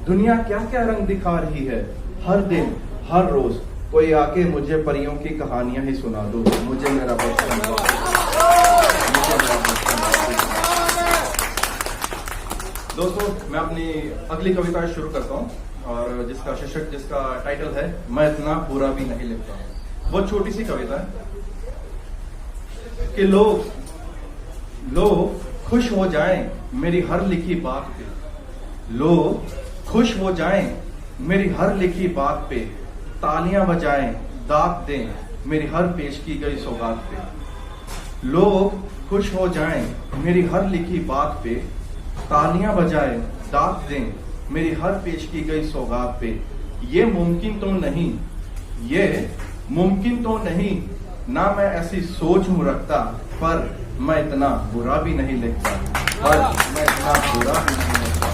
दुनिया क्या क्या रंग दिखा रही है हर दिन हर रोज, कोई आके मुझे परियों की कहानियां ही सुना दो, मुझे मेरा बचपन दोस्तों, मैं अपनी अगली कविता शुरू करता हूँ और जिसका शीर्षक, जिसका टाइटल है मैं इतना बुरा भी नहीं लिखता। बहुत छोटी सी कविता है कि लोग खुश हो जाएं मेरी हर लिखी बात पे, लोग खुश हो जाएं मेरी हर लिखी बात पे, तालियां बजाएं दाग दें मेरी हर पेश की गई सौगात पे, लोग खुश हो जाएं मेरी हर लिखी बात पे, तालियां बजाएं दाग दें मेरी हर पेश की गई सौगात पे, ये मुमकिन तो नहीं ना मैं ऐसी सोच हूं रखता, पर मैं इतना बुरा भी नहीं लिखता, पर मैं इतना बुरा भी नहीं लिखता।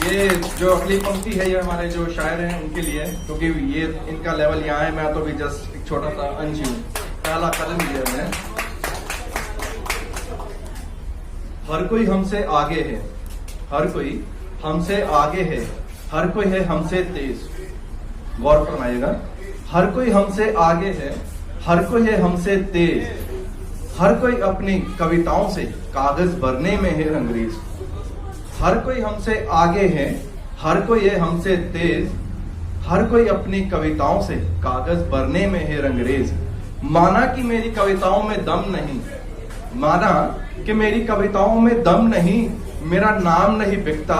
ये जो अगली पंक्ति है ये हमारे जो शायर हैं उनके लिए, क्योंकि ये इनका लेवल यहाँ है, मैं तो भी जस्ट एक छोटा सा अंश हूँ, पहला कदम लिया मैंने। हर कोई हमसे आगे है, हर कोई हमसे आगे है, हर कोई है हमसे तेज, गौर फरमाइएगा, हर कोई हमसे आगे है, हर कोई है हमसे तेज, हर कोई अपनी कविताओं से कागज भरने में है अंग्रेज, हर कोई हमसे आगे है, हर कोई है हमसे तेज, हर कोई अपनी कविताओं से कागज भरने में है रंगरेज, माना कि मेरी कविताओं में दम नहीं, माना कि मेरी कविताओं में दम नहीं, मेरा नाम नहीं बिकता,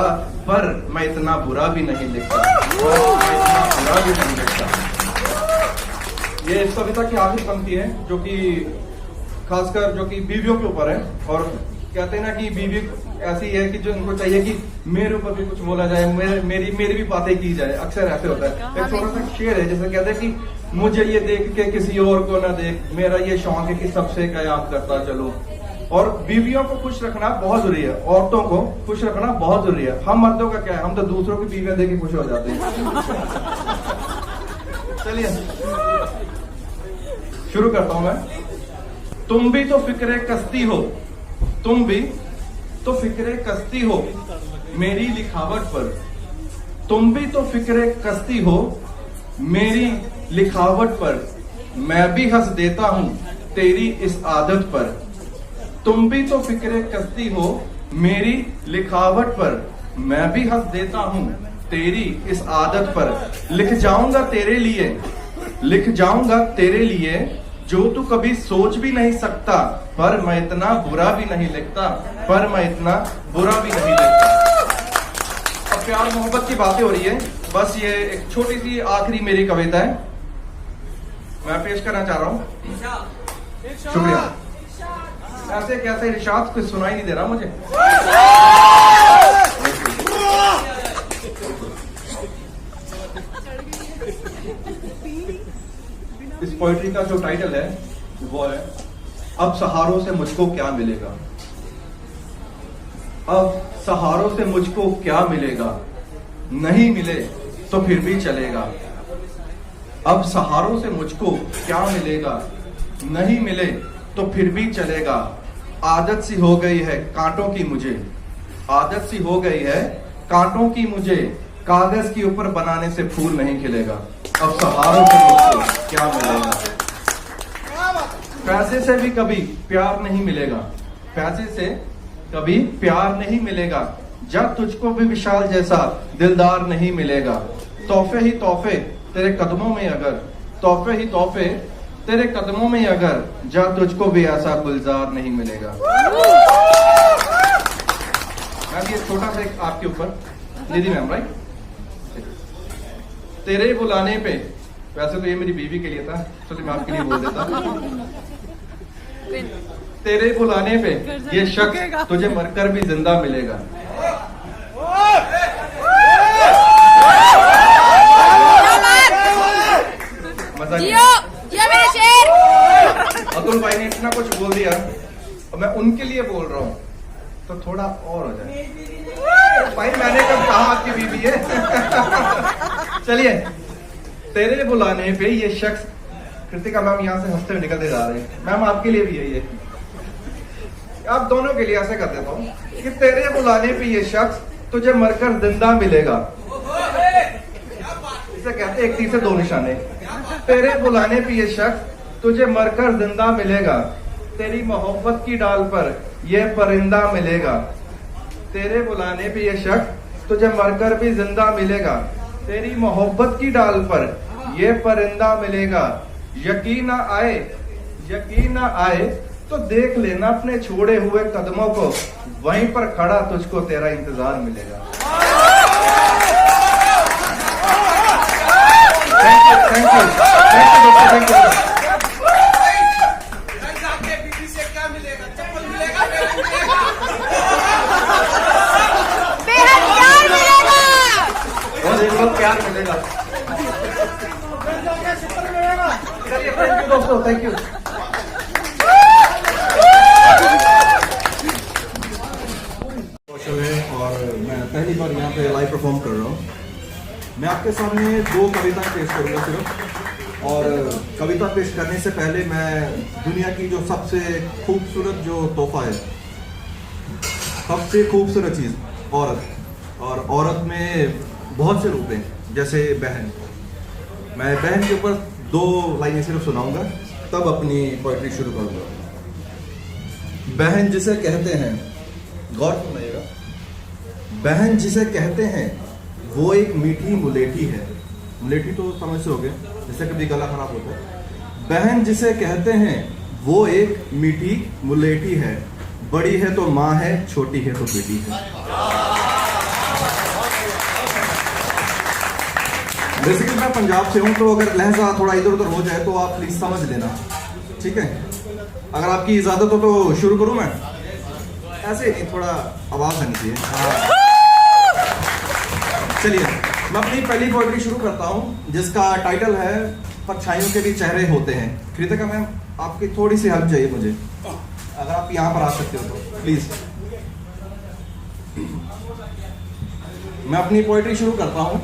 पर मैं इतना बुरा भी नहीं लिखता, मैं इतना बुरा भी नहीं लिखता। ये इस कविता की आखिरी पंक्ति है जो कि खासकर जो कि बीवियों के ऊपर है, और कहते हैं ना कि बीवी ऐसी है कि जो उनको चाहिए कि मेरे ऊपर भी कुछ बोला जाए, मेरी भी बातें की जाए, अक्सर ऐसे होता है। एक छोटा सा शेर है जैसे कहते हैं कि मुझे ये देख के किसी और को ना देख, मेरा ये शौक है कि सबसे कयाम करता चलो। और बीवियों को खुश रखना बहुत जरूरी है, औरतों को खुश रखना बहुत जरूरी है। हम मर्दों का क्या है, हम तो दूसरों की बीवियां देख के खुश हो जाते हैं। चलिए शुरू करता हूं मैं। तुम भी तो फिक्रे कस्ती हो, तुम भी तो फिक्रे कस्ती हो मेरी लिखावट पर, तुम भी तो फिक्रे कस्ती हो मेरी लिखावट पर, मैं भी हंस देता हूं तेरी इस आदत पर, तुम भी तो फिक्रे कस्ती हो मेरी लिखावट पर, मैं भी हंस देता हूं तेरी इस आदत पर, लिख जाऊंगा तेरे लिए, लिख जाऊंगा तेरे लिए जो तू कभी सोच भी नहीं सकता, पर मैं इतना बुरा भी नहीं लिखता, पर मैं इतना बुरा भी नहीं लिखता। अब प्यार मोहब्बत की बातें हो रही है, बस ये एक छोटी सी आखिरी मेरी कविता है, मैं पेश करना चाह रहा हूं। शुक्रिया। ऐसे कैसे इरशाद कुछ सुनाई नहीं दे रहा मुझे। इस पोएट्री का जो टाइटल है वो है अब सहारों से मुझको क्या मिलेगा, अब सहारों से मुझको क्या मिलेगा, नहीं मिले तो फिर भी चलेगा, अब सहारों से मुझको क्या मिलेगा, नहीं मिले तो फिर भी चलेगा, आदत सी हो गई है कांटों की मुझे, आदत सी हो गई है कांटों की मुझे, कागज के ऊपर बनाने से फूल नहीं खिलेगा, अब सहारों से मुझको क्या मिलेगा, पैसे से भी कभी प्यार नहीं मिलेगा, पैसे से कभी प्यार नहीं मिलेगा, जब तुझको भी विशाल जैसा दिलदार नहीं मिलेगा, तोहफे ही तोहफे तेरे कदमों में अगर, तोहफे ही तोहफे तेरे कदमों में अगर, जब तुझको भी ऐसा गुलजार नहीं मिलेगा। अब ये छोटा सा एक आपके ऊपर दीदी मैम, राइट? तेरे बुलाने पे, वैसे तो ये मेरी बीवी के लिए था, चलो मैं आपके लिए बोल देता। तेरे बुलाने पे ये शख्स तुझे मरकर भी जिंदा मिलेगा। मजा नहीं?
मेरे शेर।
अतुल भाई ने इतना कुछ बोल दिया और मैं उनके लिए बोल रहा हूँ तो थोड़ा और हो जाए। भाई मैंने कब कहा आपकी बीवी है? चलिए, तेरे बुलाने पे ये शख्स, कृतिका मैम यहाँ से हंसते हुए निकलते जा रहे हैं, मैम आपके लिए भी है ये, आप दोनों के लिए ऐसे कर देता हूँ कि तेरे बुलाने पे ये शख्स तुझे मरकर जिंदा मिलेगा। इसे कहते हैं एक तीर से दो निशाने। तेरे बुलाने पे ये शख्स तुझे मरकर जिंदा मिलेगा, तेरी मोहब्बत की डाल पर ये परिंदा मिलेगा। तेरे बुलाने पे ये शख्स तुझे मरकर भी जिंदा मिलेगा, तेरी मोहब्बत की डाल पर ये परिंदा मिलेगा। यकीन ना आए तो देख लेना अपने छोड़े हुए कदमों को, वहीं पर खड़ा तुझको तेरा इंतजार मिलेगा। थैंक यू दोस्तों, थैंक यू।
बीवी से क्या मिलेगा? चप्पल मिलेगा?
और एक लोग प्यार मिलेगा। चलिए, थैंक यू दोस्तों, थैंक यू।
कौशल है और मैं पहली बार यहाँ पे लाइव परफॉर्म कर रहा हूँ। मैं आपके सामने दो कविता पेश करूँगा सिर्फ, और कविता पेश करने से पहले मैं दुनिया की जो सबसे खूबसूरत जो तोहफा है, सबसे खूबसूरत चीज़ औरत, और औरत में बहुत से रूप हैं, जैसे बहन। मैं बहन के ऊपर दो लाइनें सिर्फ सुनाऊंगा, तब अपनी पोइट्री शुरू करूंगा। बहन जिसे कहते हैं, गौर सुनिएगा, बहन जिसे कहते हैं वो एक मीठी मुलेठी है। मुलेठी तो समझ से हो गए, जिससे कभी गला खराब होता है। बहन जिसे कहते हैं वो एक मीठी मुलेठी है, बड़ी है तो माँ है, छोटी है तो बेटी है। बेसिकली मैं पंजाब से हूँ, तो अगर लहजा थोड़ा इधर उधर हो जाए तो आप प्लीज समझ लेना, ठीक है? अगर आपकी इजाजत हो तो शुरू करूँ मैं? ऐसे नहीं, थोड़ा आवाज आनी चाहिए। चलिए, मैं अपनी पहली पोएट्री शुरू करता हूँ, जिसका टाइटल है परछाइयों के भी चेहरे होते हैं। कृतिका मैम, आपकी थोड़ी सी हेल्प चाहिए मुझे, अगर आप यहाँ पर आ सकते हो तो प्लीज। मैं अपनी पोएट्री शुरू करता हूँ,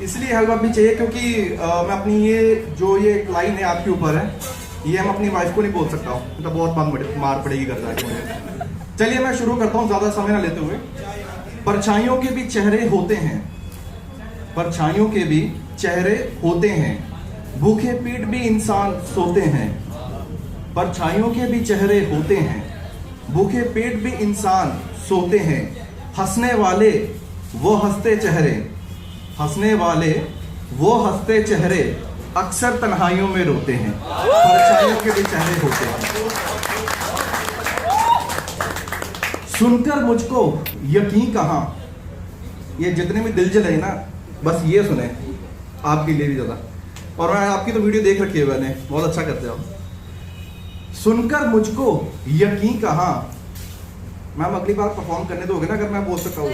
इसलिए हेल्प भी चाहिए क्योंकि मैं अपनी ये लाइन है आपके ऊपर है, ये मैं अपनी वाइफ को नहीं बोल सकता हूँ, तो बहुत मार पड़ेगी कर जाके मुझे। चलिए मैं शुरू करता हूँ ज्यादा समय ना लेते हुए। परछाइयों के भी चेहरे होते हैं, परछाइयों के भी चेहरे होते हैं, भूखे पेट भी इंसान सोते हैं। परछाइयों के भी चेहरे होते हैं, भूखे पेट भी इंसान सोते हैं। हंसने वाले वो हंसते चेहरे, हंसने वाले वो हंसते चेहरे अक्सर तन्हाइयों में रोते हैं। परछाइयों के भी चेहरे होते हैं। सुनकर मुझको यकीन कहाँ, ये जितने भी दिल जले ना, बस ये सुने, आपके लिए भी ज्यादा। और मैं आपकी तो वीडियो देख रखी है मैंने, बहुत अच्छा करते हो। सुनकर मुझको यकीन कहाँ, मैम अगली बार परफॉर्म करने दोगे ना, अगर मैं बोल सकता हूँ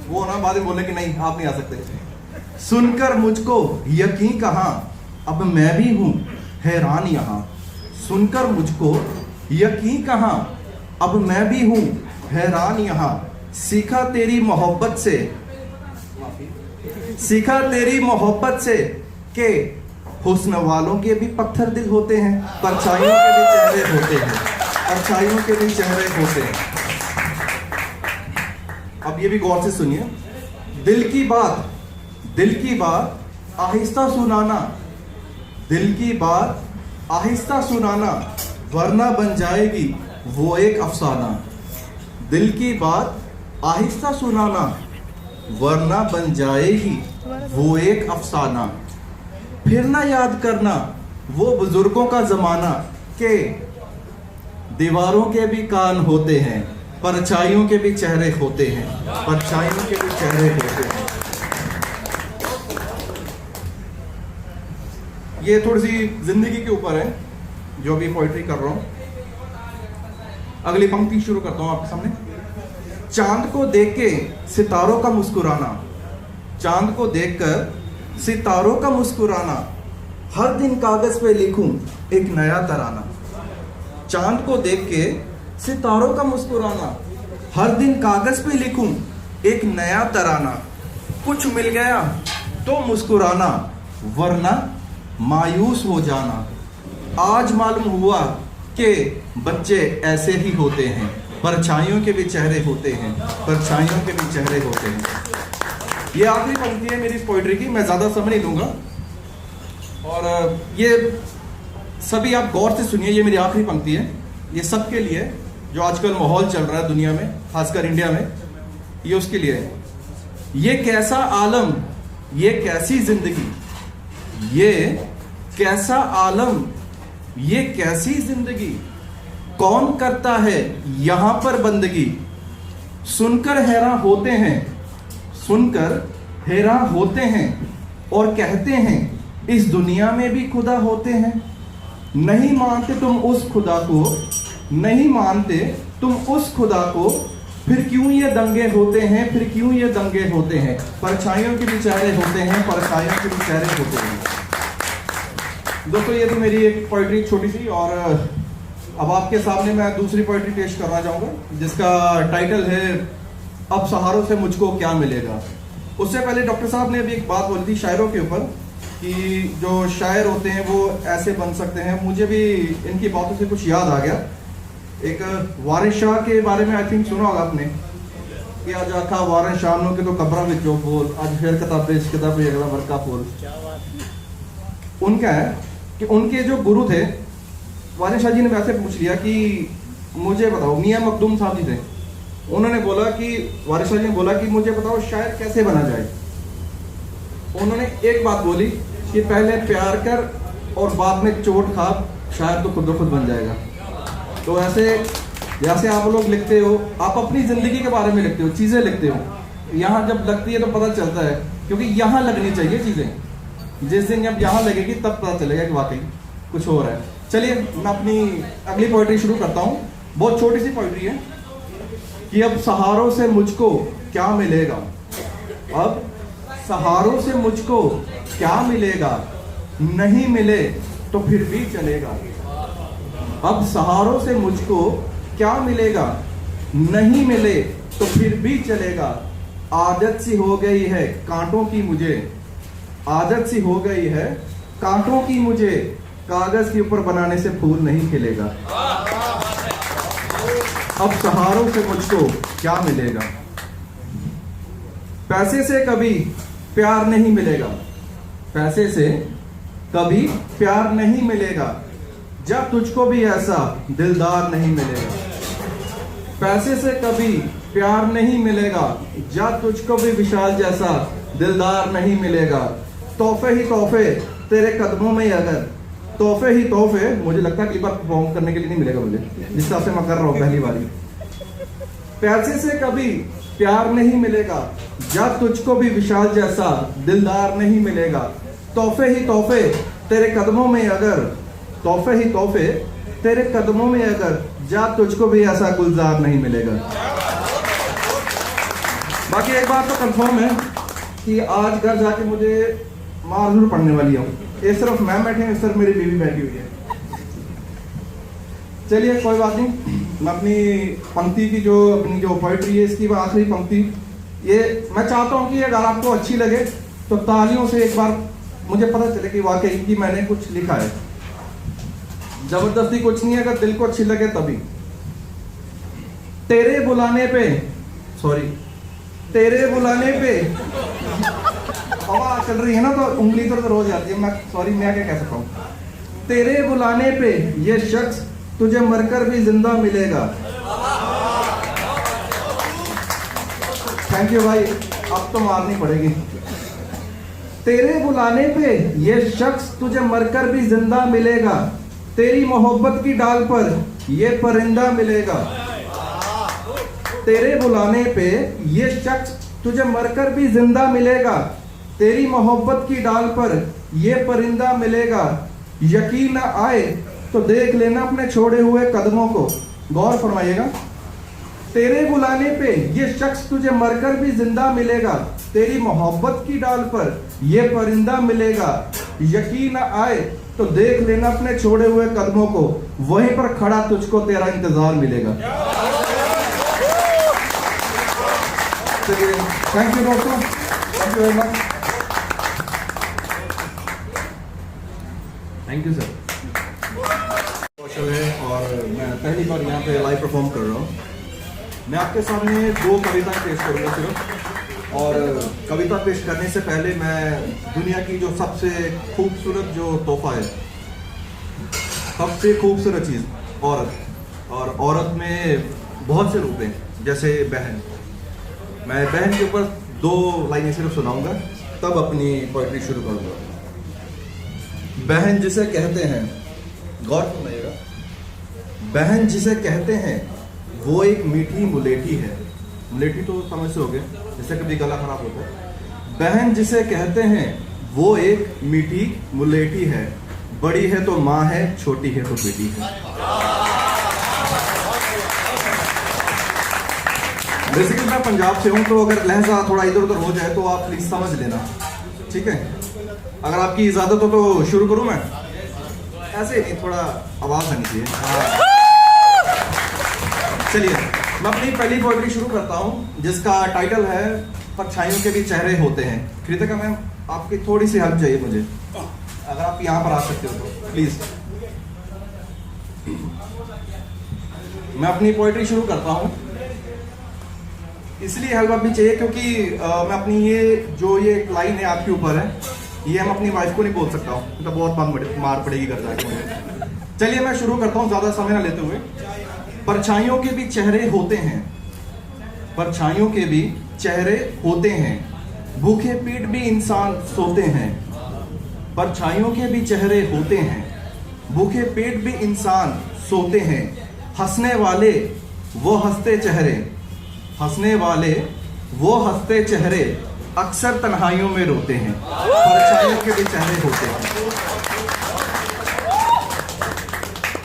वो ना बाद में बोले कि नहीं आप नहीं आ सकते। सुनकर मुझको यकीन कहाँ, अब मैं भी हूँ हैरान यहाँ। सुनकर मुझको यकीन कहाँ, अब मैं भी हूँ हैरान यहाँ। सीखा तेरी मोहब्बत से, सीखा तेरी मोहब्बत से के हुस्न वालों के भी पत्थर दिल होते हैं, परछाइयों के भी चेहरे होते हैं, परछाइयों के भी चेहरे होते हैं। अब ये भी गौर से सुनिए। दिल की बात आहिस्ता सुनाना, दिल की बात आहिस्ता सुनाना, वरना बन जाएगी वो एक अफसाना। दिल की बात आहिस्ता सुनाना, वरना बन जाएगी वो एक अफसाना। फिर ना याद करना वो बुजुर्गों का जमाना, के दीवारों के भी कान होते हैं, परछाइयों के भी चेहरे होते हैं, परछाइयों के भी चेहरे होते हैं। ये थोड़ी सी जिंदगी के ऊपर है जो भी पोइट्री कर रहा हूं। अगली पंक्ति शुरू करता हूं आपके सामने। चांद को देख के सितारों का मुस्कुराना, चांद को देखकर सितारों का मुस्कुराना, हर दिन कागज पे लिखूं एक नया तराना। चांद को देख के सितारों का मुस्कुराना, हर दिन कागज पे लिखूं एक नया तराना। कुछ मिल गया तो मुस्कुराना, वरना मायूस हो जाना। आज मालूम हुआ कि बच्चे ऐसे ही होते हैं, परछाइयों के भी चेहरे होते हैं, परछाइयों के भी चेहरे होते हैं। ये आखिरी पंक्ति है मेरी इस पोइट्री की, मैं ज्यादा समय नहीं लूंगा। और ये सभी आप गौर से सुनिए, ये मेरी आखिरी पंक्ति है। ये सबके लिए जो आजकल माहौल चल रहा है दुनिया में, खासकर इंडिया में, ये उसके लिए है। ये कैसा आलम, ये कैसी जिंदगी, ये कैसा आलम, ये कैसी जिंदगी, कौन करता है यहां पर बंदगी। सुनकर हैरान होते हैं, सुनकर हैरान होते हैं और कहते हैं इस दुनिया में भी खुदा होते हैं। नहीं मानते तुम उस खुदा को, नहीं मानते तुम उस खुदा को, फिर क्यों ये दंगे होते हैं, फिर क्यों ये दंगे होते हैं। परछाइयों के भी चेहरे होते हैं, परछाइयों के भी चेहरे होते हैं। दोस्तों ये तो मेरी एक पोइट्री छोटी सी, और अब आपके सामने मैं दूसरी पोइट्री पेश करना चाहूंगा जिसका टाइटल है अब सहारों से मुझको क्या मिलेगा। उससे पहले डॉक्टर साहब ने अभी एक बात बोली थी शायरों के ऊपर कि जो शायर होते हैं वो ऐसे बन सकते हैं। मुझे भी इनकी बातों से कुछ याद आ गया। एक वारिस शाह के बारे में आई थिंक सुना होगा आपने कि आज आखा वारिस शाह के तो कब्रा विचो फूल, आज फिर किताबें इस किताब अगला वर्का फूल। उनका है कि उनके जो गुरु थे, वारिस शाह जी ने वैसे पूछ लिया कि मुझे बताओ, मियां मखदूम साहब जी थे, उन्होंने बोला कि वारिस शाह जी ने बोला कि मुझे बताओ शायर कैसे बना जाए। उन्होंने एक बात बोली कि पहले प्यार कर और बाद में चोट खा, शायर तो खुद ब खुद बन जाएगा। तो ऐसे जैसे आप लोग लिखते हो, आप अपनी जिंदगी के बारे में लिखते हो, चीजें लिखते हो, यहाँ जब लगती है तो पता चलता है, क्योंकि यहाँ लगनी चाहिए चीजें। जिस दिन जब यहाँ लगेगी तब पता चलेगा कि वाकई कुछ हो रहा है। चलिए मैं अपनी अगली पोइट्री शुरू करता हूँ। बहुत छोटी सी पोइट्री है कि अब सहारों से मुझको क्या मिलेगा, अब सहारों से मुझको क्या मिलेगा, नहीं मिले तो फिर भी चलेगा। अब सहारों से मुझको क्या मिलेगा, नहीं मिले तो फिर भी चलेगा। आदत सी हो गई है कांटों की मुझे, आदत सी हो गई है कांटों की मुझे, कागज के ऊपर बनाने से फूल नहीं खिलेगा। अब सहारों से मुझको क्या मिलेगा, पैसे से कभी प्यार नहीं मिलेगा, पैसे से कभी प्यार नहीं मिलेगा, जब तुझको भी ऐसा दिलदार नहीं मिलेगा। पैसे से कभी प्यार नहीं मिलेगा, जब तुझको भी विशाल जैसा दिलदार नहीं मिलेगा। तोहफे ही तोहफे तेरे कदमों में, अगर तोहफे ही तोहफे, मुझे लगता है कि बार परफॉर्म करने के लिए नहीं मिलेगा मुझे, जिस हिसाब से मैं कर रहा हूँ पहली बारी। पैसे से कभी प्यार नहीं मिलेगा, जब तुझको भी विशाल जैसा दिलदार नहीं मिलेगा। तोहफे ही तोहफे तेरे कदमों में अगर, तोहफे ही तोहफे तेरे कदमों में अगर, जब तुझको भी ऐसा गुलजार नहीं मिलेगा। बाकी एक बात तो कंफर्म है कि आज घर जाके मुझे मार जरूर पड़ने वाली हूँ। ये सिर्फ मैं बैठे हैं, सिर्फ मेरी बीवी बैठी हुई है। चलिए कोई बात नहीं, मैं अपनी पंक्ति की अपनी जो पोइट्री है इसकी आखिरी पंक्ति, ये मैं चाहता हूँ कि अगर आपको अच्छी लगे तो तालियों से एक बार मुझे पता चले कि वाकई कि मैंने कुछ लिखा है। जबरदस्ती कुछ नहीं है, अगर दिल को अच्छी लगे तभी। तेरे बुलाने पे, सॉरी, तेरे बुलाने पे हवा चल रही है ना तो उंगली तो रोज जाती है, मैं सॉरी मैं क्या कह सकता हूँ। तेरे बुलाने पे ये शख्स तुझे मरकर भी जिंदा मिलेगा। थैंक यू भाई, अब तो मारनी पड़ेगी। तेरे बुलाने पे ये शख्स तुझे मरकर भी जिंदा मिलेगा, तेरी मोहब्बत की डाल पर ये परिंदा मिलेगा। तेरे बुलाने पे ये शख्स तुझे मरकर भी जिंदा मिलेगा, तेरी मोहब्बत की डाल पर ये परिंदा मिलेगा, यकीन न आए तो देख लेना अपने छोड़े हुए कदमों को। गौर फरमाइएगा, तेरे बुलाने पे ये शख्स तुझे मरकर भी जिंदा मिलेगा, तेरी मोहब्बत की डाल पर ये परिंदा मिलेगा, यकीन न आए तो देख लेना अपने छोड़े हुए कदमों को, वहीं पर खड़ा तुझको तेरा इंतजार मिलेगा। चलिए, थैंक यू दोस्तों, thank you very much, thank you sir. Kaushal है और मैं पहली बार यहाँ पे लाइव परफॉर्म कर रहा हूँ। मैं आपके सामने 2 कविता पेश करूँगा सिर्फ, और कविता पेश करने से पहले मैं दुनिया की जो सबसे खूबसूरत जो तोहफा है, सबसे खूबसूरत चीज़ औरत, और औरत में बहुत से रूप हैं, जैसे बहन। मैं बहन के ऊपर 2 लाइनें सिर्फ सुनाऊंगा, तब अपनी पोइट्री शुरू करूंगा। बहन जिसे कहते हैं, गौर सुनिएगा, बहन जिसे कहते हैं वो एक मीठी मुलेठी है। मुलेठी तो समझ से हो गए, जिससे कभी गला खराब होता है। बहन जिसे कहते हैं वो एक मीठी मुलेठी है, बड़ी है तो माँ है, छोटी है तो बेटी है। बेसिकली मैं पंजाब से हूँ, तो अगर लहजा थोड़ा इधर उधर हो जाए तो आप प्लीज समझ लेना, ठीक है? अगर आपकी इजाजत हो तो शुरू करूँ मैं? ऐसे नहीं, थोड़ा आवाज आनी चाहिए। चलिए, मैं अपनी पहली पोएट्री शुरू करता हूँ, जिसका टाइटल है परछाइयों के भी चेहरे होते हैं। कृतिका मैम, आपकी थोड़ी सी हेल्प चाहिए मुझे, अगर आप यहाँ पर आ सकते हो तो प्लीज। मैं अपनी पोएट्री शुरू करता हूँ, इसलिए हेल्प अभी चाहिए क्योंकि मैं अपनी ये लाइन है आपके ऊपर है, ये हम अपनी वाइफ को नहीं बोल सकता हूँ, तो बहुत मार पड़ेगी घर जाके मुझे। चलिए मैं शुरू करता हूँ ज्यादा समय ना लेते हुए। परछाइयों के भी चेहरे होते हैं, परछाइयों के भी चेहरे होते हैं, भूखे पेट भी इंसान सोते हैं। परछाइयों के भी चेहरे होते हैं, भूखे पेट भी इंसान सोते हैं। हंसने वाले वो हंसते चेहरे, हंसने वाले वो हंसते चेहरे अक्सर तन्हाइयों में रोते हैं। परछाइयों के भी चेहरे होते हैं।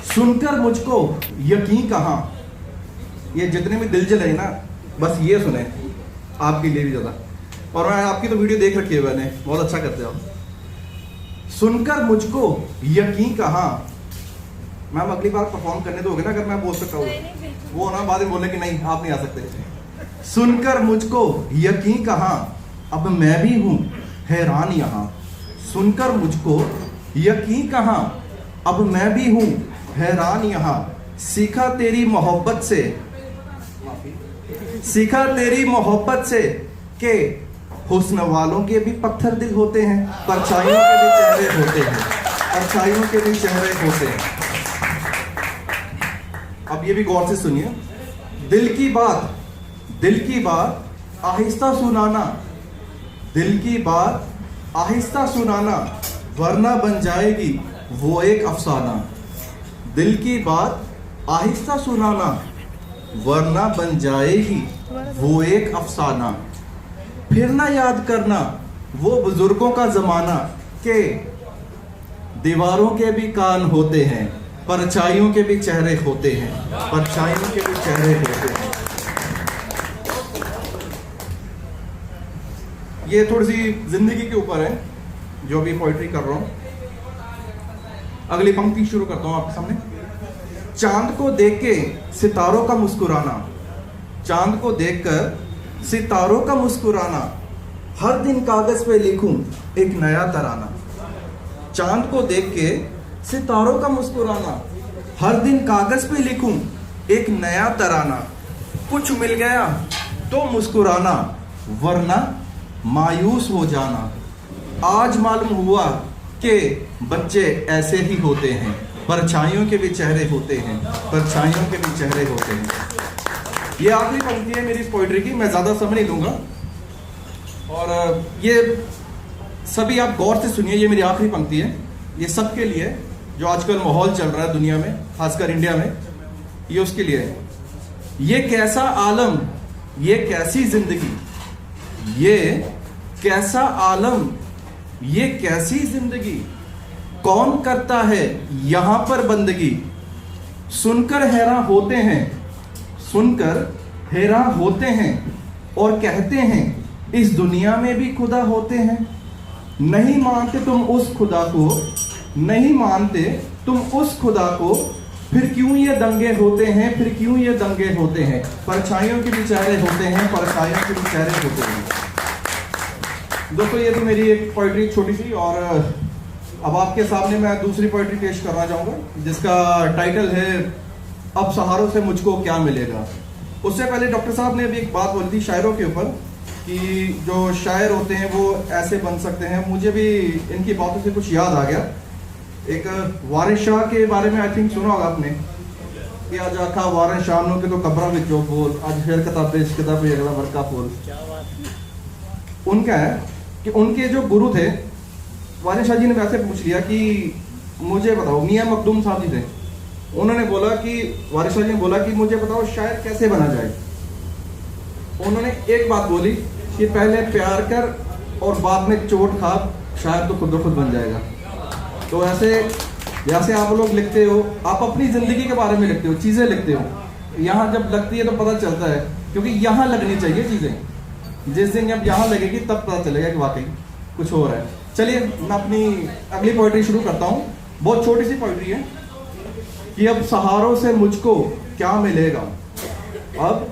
सुनकर मुझको यकीन कहाँ, ये जितने भी दिल जले ना, बस ये सुने, आपके लिए भी ज्यादा। और मैं आपकी तो वीडियो देख रखी है मैंने, बहुत अच्छा करते हो आप। सुनकर मुझको यकीन कहाँ, मैम अगली बार परफॉर्म करने दोगे ना, अगर मैं बोल सकता हूँ वो ना बाद में बोले कि नहीं आप नहीं आ सकते। सुनकर मुझको यकीन कहाँ, अब मैं भी हूँ हैरान यहाँ। सुनकर मुझको यकीन कहाँ, अब मैं भी हूँ हैरान यहाँ। सीखा तेरी मोहब्बत से, सीखा तेरी मोहब्बत से के हुस्न वालों के भी पत्थर दिल होते हैं, परछाइयों के भी चेहरे होते हैं, परछाइयों के भी चेहरे होते हैं। अब ये भी गौर से सुनिए। दिल की बात, दिल की बात आहिस्ता सुनाना, दिल की बात आहिस्ता सुनाना, वरना बन जाएगी वो एक अफसाना। दिल की बात आहिस्ता सुनाना, वरना बन जाएगी वो एक अफसाना। फिर ना याद करना वो बुजुर्गों का जमाना, के दीवारों के भी कान होते हैं, परछाइयों के भी चेहरे होते हैं, परछाइयों के भी चेहरे होते हैं। ये थोड़ी सी जिंदगी के ऊपर है जो भी पोइट्री कर रहा हूं। अगली पंक्ति शुरू करता हूं आपके सामने। चांद को देख के सितारों का मुस्कुराना, चांद को देखकर सितारों का मुस्कुराना, हर दिन कागज पे लिखूं एक नया तराना। चांद को देख के सितारों का मुस्कुराना, हर दिन कागज पे लिखूं एक नया तराना। कुछ मिल गया तो मुस्कुराना, वरना मायूस हो जाना। आज मालूम हुआ कि बच्चे ऐसे ही होते हैं, परछाइयों के भी चेहरे होते हैं, परछाइयों के भी चेहरे होते हैं। ये आखिरी पंक्ति है मेरी इस पोइट्री की, मैं ज्यादा समय नहीं लूंगा। और ये सभी आप गौर से सुनिए, ये मेरी आखिरी पंक्ति है, ये सबके लिए जो आजकल माहौल चल रहा है दुनिया में, खासकर इंडिया में, ये उसके लिए है। ये कैसा आलम, ये कैसी जिंदगी, ये कैसा आलम, ये कैसी जिंदगी, कौन करता है यहां पर बंदगी। सुनकर हैरान होते हैं, सुनकर हैरान होते हैं और कहते हैं इस दुनिया में भी खुदा होते हैं। नहीं मानते तुम उस खुदा को, नहीं मानते तुम उस खुदा को, फिर क्यों ये दंगे होते हैं, फिर क्यों ये दंगे होते हैं। परछाइयों के भी चेहरे होते हैं, परछाइयों के भी चेहरे होते हैं। दोस्तों ये तो मेरी एक पोइट्री छोटी सी, और अब आपके सामने मैं दूसरी पोइट्री पेश करना चाहूंगा जिसका टाइटल है अब सहारों से मुझको क्या मिलेगा। उससे पहले डॉक्टर साहब ने अभी एक बात बोली थी शायरों के ऊपर कि जो शायर होते हैं वो ऐसे बन सकते हैं। मुझे भी इनकी बातों से कुछ याद आ गया। एक वारिस शाह के बारे में आई थिंक सुना होगा आपने कि आज आखा वारिस शाह नो के तो कब्रा विचो बोल, आज फिर किताबे इस किताबे अगला वर्का बोल। उनका है कि उनके जो गुरु थे, वारिस शाह जी ने वैसे पूछ लिया कि मुझे बताओ, मियां मखदूम साहब जी थे, उन्होंने बोला कि वारिस शाह जी ने बोला कि मुझे बताओ शायर कैसे बना जाए। उन्होंने एक बात बोली कि पहले प्यार कर और बाद में चोट खा, शायर तो खुद ब खुद बन जाएगा। तो ऐसे जैसे आप लोग लिखते हो, आप अपनी जिंदगी के बारे में लिखते हो, चीजें लिखते हो, यहाँ जब लगती है तो पता चलता है, क्योंकि यहाँ लगनी चाहिए चीजें। जिस दिन जब यहाँ लगेगी तब पता चलेगा कि वाकई कुछ हो रहा है। चलिए मैं अपनी अगली पोइट्री शुरू करता हूँ। बहुत छोटी सी पोइट्री है कि अब सहारों से मुझको क्या मिलेगा, अब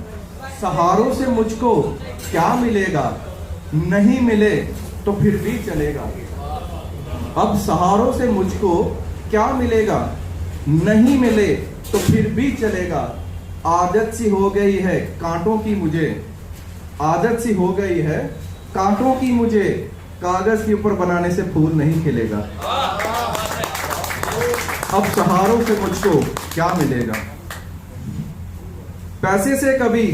सहारों से मुझको क्या मिलेगा, नहीं मिले तो फिर भी चलेगा। अब सहारों से मुझको क्या मिलेगा, नहीं मिले तो फिर भी चलेगा। आदत सी हो गई है कांटों की मुझे, आदत सी हो गई है कांटों की मुझे, कागज के ऊपर बनाने से फूल नहीं खिलेगा। अब सहारों से मुझको क्या मिलेगा। पैसे से कभी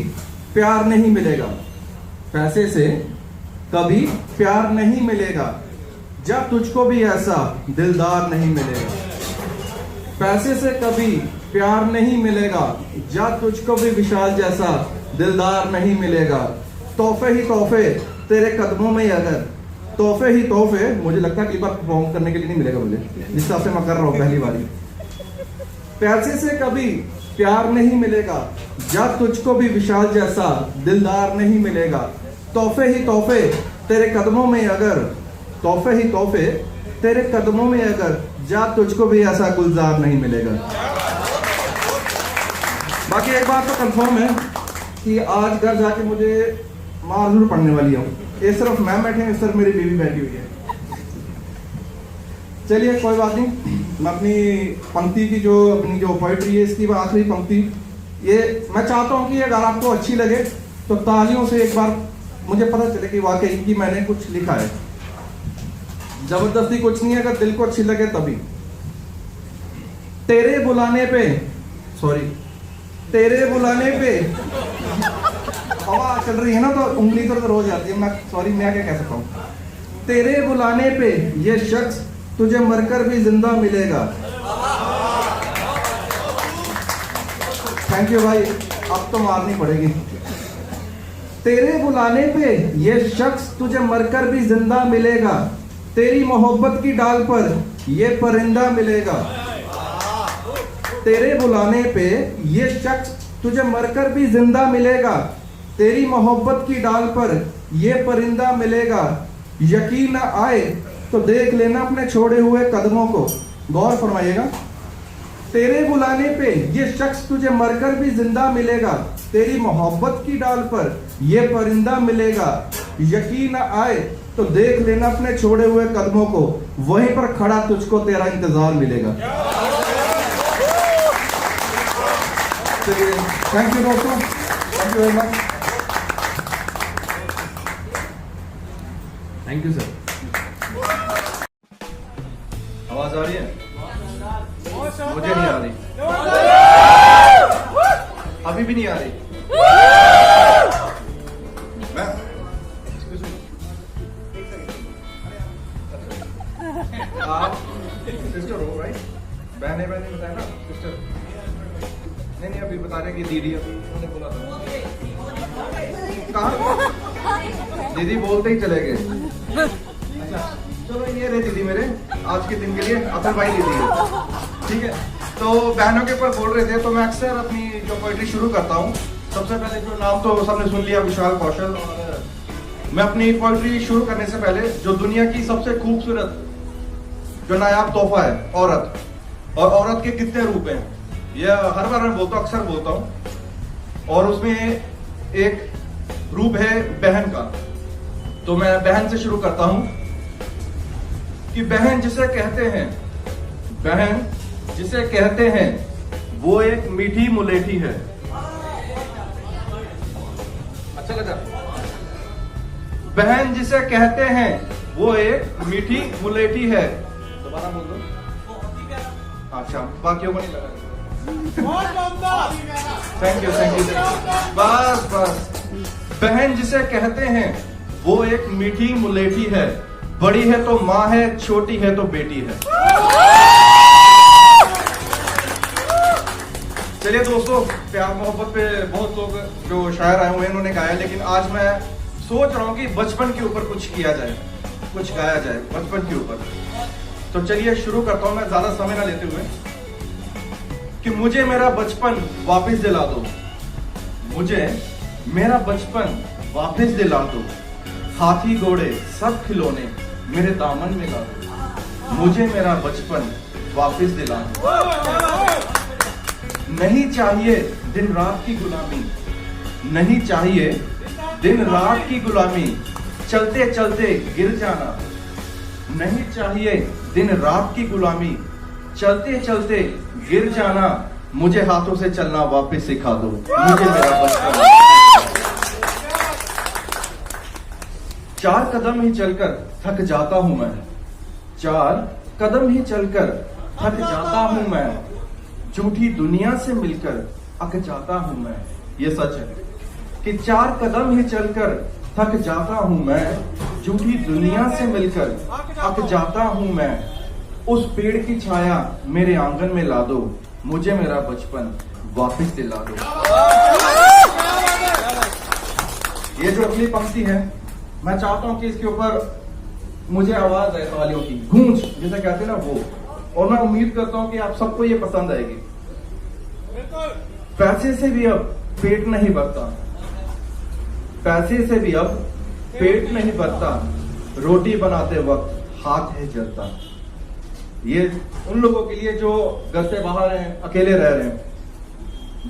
प्यार नहीं मिलेगा, पैसे से कभी प्यार नहीं मिलेगा, जब तुझको भी ऐसा दिलदार नहीं मिलेगा। पैसे से कभी प्यार नहीं मिलेगा, जब तुझको भी विशाल जैसा दिलदार नहीं मिलेगा। तोहफे ही तोहफे तेरे कदमों में, अगर तोहफे ही तोहफे, मुझे लगता है कि बार परफॉर्म करने के लिए नहीं मिलेगा मुझे, जिस हिसाब से मैं कर रहा हूं पहली बारी। पैसे से कभी प्यार नहीं मिलेगा, जब तुझको भी विशाल जैसा दिलदार नहीं मिलेगा। तोहफे ही तोहफे तेरे कदमों में, अगर तोहफे ही तोहफे तेरे कदमों में, अगर जब तुझको भी ऐसा गुलजार नहीं मिलेगा। बाकी एक बात तो कंफर्म है कि आज घर जाके मुझे मार जरूर पड़ने वाली हूँ। ये सिर्फ मैं बैठे हैं, सिर्फ मेरी बीवी बैठी हुई है। चलिए कोई बात नहीं, मैं अपनी पंक्ति की अपनी जो पोइट्री है इसकी आखिरी पंक्ति, ये मैं चाहता हूँ कि अगर आपको अच्छी लगे तो तालियों से एक बार मुझे पता चले कि वाकई कि मैंने कुछ लिखा है। जबरदस्ती कुछ नहीं है, अगर दिल को अच्छी लगे तभी। तेरे बुलाने पे, सॉरी, तेरे बुलाने पे हवा चल रही है ना तो उंगली तो रोज जाती है, मैं सॉरी मैं क्या कह सकता हूँ। तेरे बुलाने पे ये शख्स तुझे मरकर भी जिंदा मिलेगा। थैंक यू भाई, अब तो मारनी पड़ेगी। तेरे बुलाने पे ये शख्स तुझे मरकर भी जिंदा मिलेगा, तेरी मोहब्बत की डाल पर ये परिंदा मिलेगा। तेरे बुलाने पे ये शख्स तुझे मरकर भी जिंदा मिलेगा, तेरी मोहब्बत की डाल पर ये परिंदा मिलेगा। यकीन न आए तो देख लेना अपने छोड़े हुए कदमों को, गौर फरमाइएगा। तेरे बुलाने पे ये शख्स तुझे मरकर भी जिंदा मिलेगा, तेरी मोहब्बत की डाल पर ये परिंदा मिलेगा। यकीन न आए तो देख लेना अपने छोड़े हुए कदमों को, वहीं पर खड़ा तुझको तेरा इंतजार मिलेगा। चलिए, थैंक यू दोस्तों, thank you very much, thank you sir.
आवाज आ रही है? मुझे नहीं आ रही, अभी भी नहीं आ रही। मैं आप सिस्टर हो राइट? बहन है, बताया ना सिस्टर। नहीं नहीं अभी बता रहे हैं कि दीदी अभी उन्होंने बोला था। कहाँ दीदी बोलते ही चले गए। अच्छा चलो ये रहे दीदी मेरे आज के दिन के लिए अतुल भाई दीदी है, ठीक है। तो बहनों के ऊपर बोल रहे थे तो मैं अक्सर अपनी जो पोइट्री शुरू करता हूँ, सबसे पहले जो नाम तो सबने सुन लिया विशाल कौशल, और मैं अपनी पोइट्री शुरू करने से पहले जो दुनिया की सबसे खूबसूरत जो नायाब तोहफा है औरत, और औरत के कितने रूप हैं यह हर बार मैं बोलता हूँ, अक्सर बोलता हूँ, और उसमें एक रूप है बहन का। तो मैं बहन से शुरू करता हूं कि बहन जिसे कहते हैं, बहन जिसे कहते हैं वो एक मीठी मुलेठी है। अच्छा लगा? बहन जिसे कहते हैं वो एक मीठी मुलेठी है। दोबारा बोल दो। अच्छा बाकियों को नहीं लगा। Thank you thank you. बस बस, बहन जिसे कहते हैं वो एक मीठी मुलेठी है, बड़ी है तो माँ है, छोटी है तो बेटी है। चलिए दोस्तों, प्यार मोहब्बत पे बहुत लोग जो शायर आए हुए हैं उन्होंने गाया, लेकिन आज मैं सोच रहा हूँ कि बचपन के ऊपर कुछ किया जाए, कुछ गाया जाए बचपन के ऊपर। तो चलिए शुरू करता हूँ मैं ज्यादा समय ना लेते हुए कि मुझे मेरा बचपन वापस दिला दो, मुझे मेरा बचपन वापस दिला दो, हाथी घोड़े सब खिलौने मेरे दामन में ला दो, मुझे मेरा बचपन वापस दिला दो। नहीं चाहिए दिन रात की गुलामी, नहीं चाहिए दिन रात की गुलामी, चलते चलते गिर जाना, नहीं चाहिए दिन रात की गुलामी, चलते चलते गिर जाना, मुझे हाथों से चलना वापस सिखा दो, मुझे मेरा बचपन। चार कदम ही चलकर थक जाता हूं मैं, चार कदम ही चलकर थक जाता हूं मैं, झूठी दुनिया से मिलकर अक जाता हूं मैं। ये सच है कि चार कदम ही चलकर थक जाता हूं मैं, झूठी दुनिया से मिलकर अक जाता हूं मैं। उस पेड़ की छाया मेरे आंगन में ला दो, मुझे मेरा बचपन वापस दिला दो। ये जो अगली पंक्ति है, मैं चाहता हूं कि इसके ऊपर मुझे आवाज आए तालियों की, गूंज जिसे कहते हैं ना वो, और मैं उम्मीद करता हूं कि आप सबको ये पसंद आएगी। पैसे से भी अब पेट नहीं भरता, पैसे से भी अब पेट नहीं भरता, रोटी बनाते वक्त हाथ है जलता। ये उन लोगों के लिए जो घर से बाहर हैं, अकेले रह रहे हैं,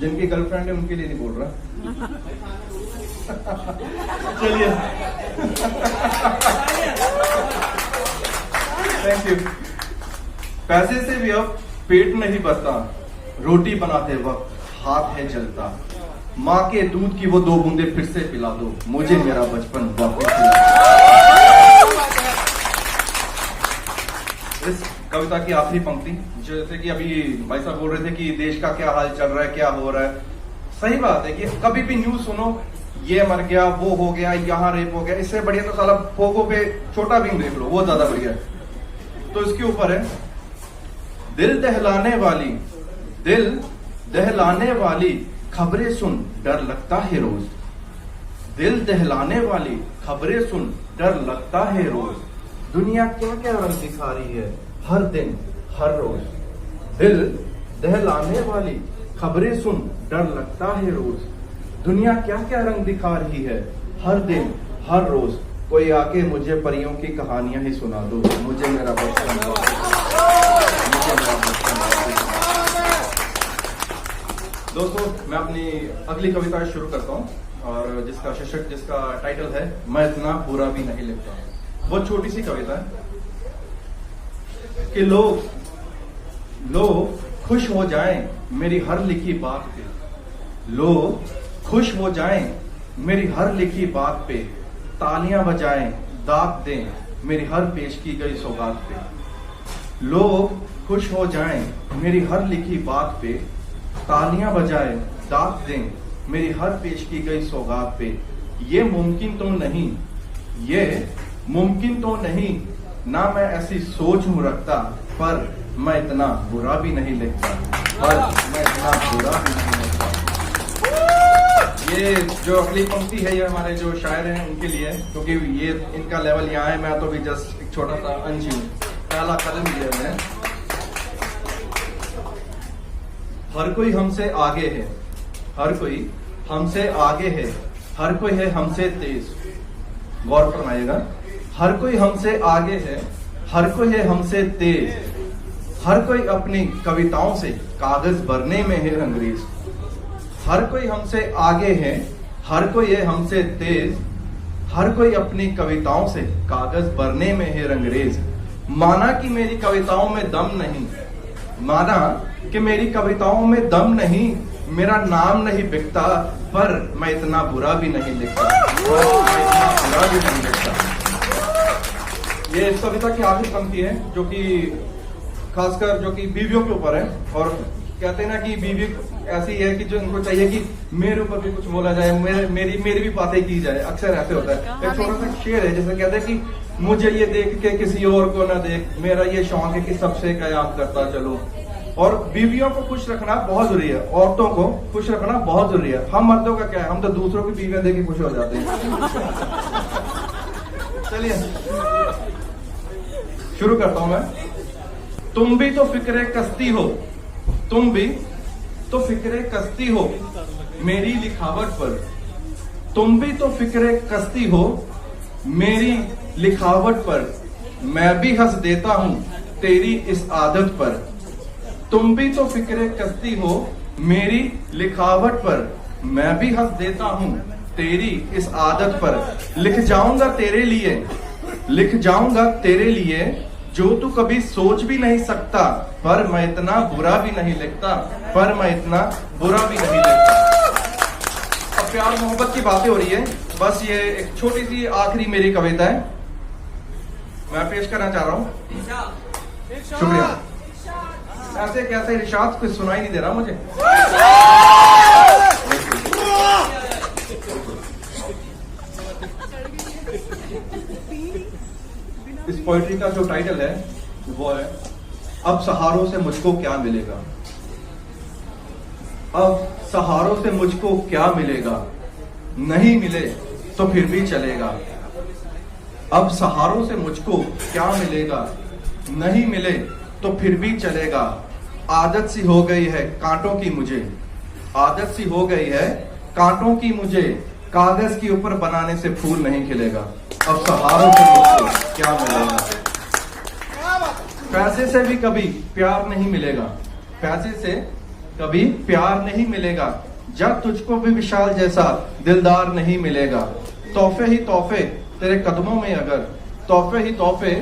जिनकी गर्लफ्रेंड है उनके लिए नहीं बोल रहा। चलिए थैंक यू। पैसे से भी अब पेट नहीं भरता, रोटी बनाते वक्त हाथ है जलता, माँ के दूध की वो दो बूंदे फिर से पिला दो, मुझे मेरा बचपन वापस दिला दो। इस कविता की आखिरी पंक्ति, जैसे कि अभी भाई साहब बोल रहे थे कि देश का क्या हाल चल रहा है, क्या हो रहा है। सही बात है कि कभी भी न्यूज सुनो, ये मर गया, वो हो गया, यहाँ रेप हो गया, इससे बढ़िया तो साला फोगो पे छोटा भीम देख लो, वो ज्यादा बढ़िया है। तो इसके ऊपर है, दिल दहलाने वाली, दिल दहलाने वाली खबरें सुन डर लगता है रोज, दिल दहलाने वाली खबरें सुन डर लगता है रोज, दुनिया क्या क्या रंग दिखा रही है हर दिन हर रोज, दिल दहलाने वाली खबरें सुन डर लगता है रोज, दुनिया क्या क्या रंग दिखा रही है हर दिन हर रोज, कोई आके मुझे परियों की कहानियां ही सुना दो, मुझे मेरा बचपन, मुझे मेरा बचपन। दोस्तों, मैं अपनी अगली कविता शुरू करता हूँ, और जिसका शीर्षक, जिसका टाइटल है मैं इतना बुरा भी नहीं लिखता। बहुत छोटी सी कविता है कि लोग खुश हो जाएं मेरी हर लिखी बात पे, लोग खुश हो जाएं मेरी हर लिखी बात पे, तालियां बजाएं दाग दें मेरी हर पेश की गई सौगात पे, लोग खुश हो जाएं मेरी हर लिखी बात पे, तालियां बजाएं दाग दें मेरी हर पेश की गई सौगात पे, ये मुमकिन तो नहीं, ये मुमकिन तो नहीं, ना मैं ऐसी सोच हूं रखता, पर मैं इतना बुरा भी नहीं लिखता, पर मैं इतना बुरा भी नहीं लिखता। ये जो अगली पंक्ति है ये हमारे जो शायर हैं उनके लिए है, क्योंकि ये इनका लेवल यहाँ है, मैं तो भी जस्ट एक छोटा सा अंश हूँ, पहला कदम लिया मैंने। हर कोई हमसे आगे है, हर कोई हमसे आगे है, हर कोई है हमसे तेज। गौर फरमाइएगा, हर कोई हमसे आगे है, हर कोई है हमसे तेज, हर कोई अपनी कविताओं से कागज भरने में है अंग्रेज। हर कोई हमसे आगे है, हर कोई है हमसे तेज, हर कोई अपनी कविताओं से कागज भरने में है अंग्रेज। माना कि मेरी कविताओं में दम नहीं, माना कि मेरी कविताओं में दम नहीं, मेरा नाम नहीं बिकता, पर मैं इतना बुरा भी नहीं लिखता, मैं इतना बुरा भी नहीं लिखता। ये इस कविता की आखिरी पंक्ति है जो कि खासकर जो कि बीवियों के ऊपर है, और कहते हैं ना कि बीवी ऐसी है कि जो उनको चाहिए कि मेरे ऊपर भी कुछ बोला जाए, मेरी भी बातें की जाए। अक्सर ऐसे होता है। एक छोटा सा शेर है जैसे कहते हैं कि मुझे ये देख के किसी और को ना देख, मेरा ये शौक है कि सबसे कयाम करता चलो। और बीवियों को खुश रखना बहुत जरूरी है, औरतों को खुश रखना बहुत जरूरी है। हम मर्दों का क्या है, हम तो दूसरों की बीवियां देख के खुश हो जाते हैं। चलिए शुरू करता हूं मैं। तुम भी तो फिक्रे कस्ती हो, तुम भी तो फिक्रे कस्ती हो मेरी लिखावट पर, तुम भी तो फिक्रे कस्ती हो मेरी लिखावट पर, मैं भी हंस देता हूं तेरी इस आदत पर। तुम भी तो फिक्रे कस्ती हो मेरी लिखावट पर, मैं भी हंस देता हूं तेरी इस आदत पर। लिख जाऊंगा तेरे लिए, लिख जाऊंगा तेरे लिए जो तू कभी सोच भी नहीं सकता, पर मैं इतना बुरा भी नहीं लिखता, पर मैं इतना बुरा भी नहीं लिखता। अब प्यार मोहब्बत की बातें हो रही है, बस ये एक छोटी सी आखिरी मेरी कविता है, मैं पेश करना चाह रहा हूं। शुक्रिया। ऐसे कैसे इरशाद कुछ सुनाई नहीं दे रहा मुझे। इस पोइट्री का जो टाइटल है वो है अब सहारों से मुझको क्या मिलेगा। अब सहारों से मुझको क्या मिलेगा, नहीं मिले तो फिर भी चलेगा। अब सहारों से मुझको क्या मिलेगा, नहीं मिले तो फिर भी चलेगा। आदत सी हो गई है कांटों की मुझे, आदत सी हो गई है कांटों की मुझे, कागज के ऊपर बनाने से फूल नहीं खिलेगा। अब सहारों से मुझको क्या मिलेगा। पैसे से भी कभी प्यार नहीं मिलेगा, पैसे से कभी प्यार नहीं मिलेगा, जब तुझको भी विशाल जैसा दिलदार नहीं मिलेगा। तोहफे ही तोहफे तेरे कदमों में अगर, तोहफे ही तोहफे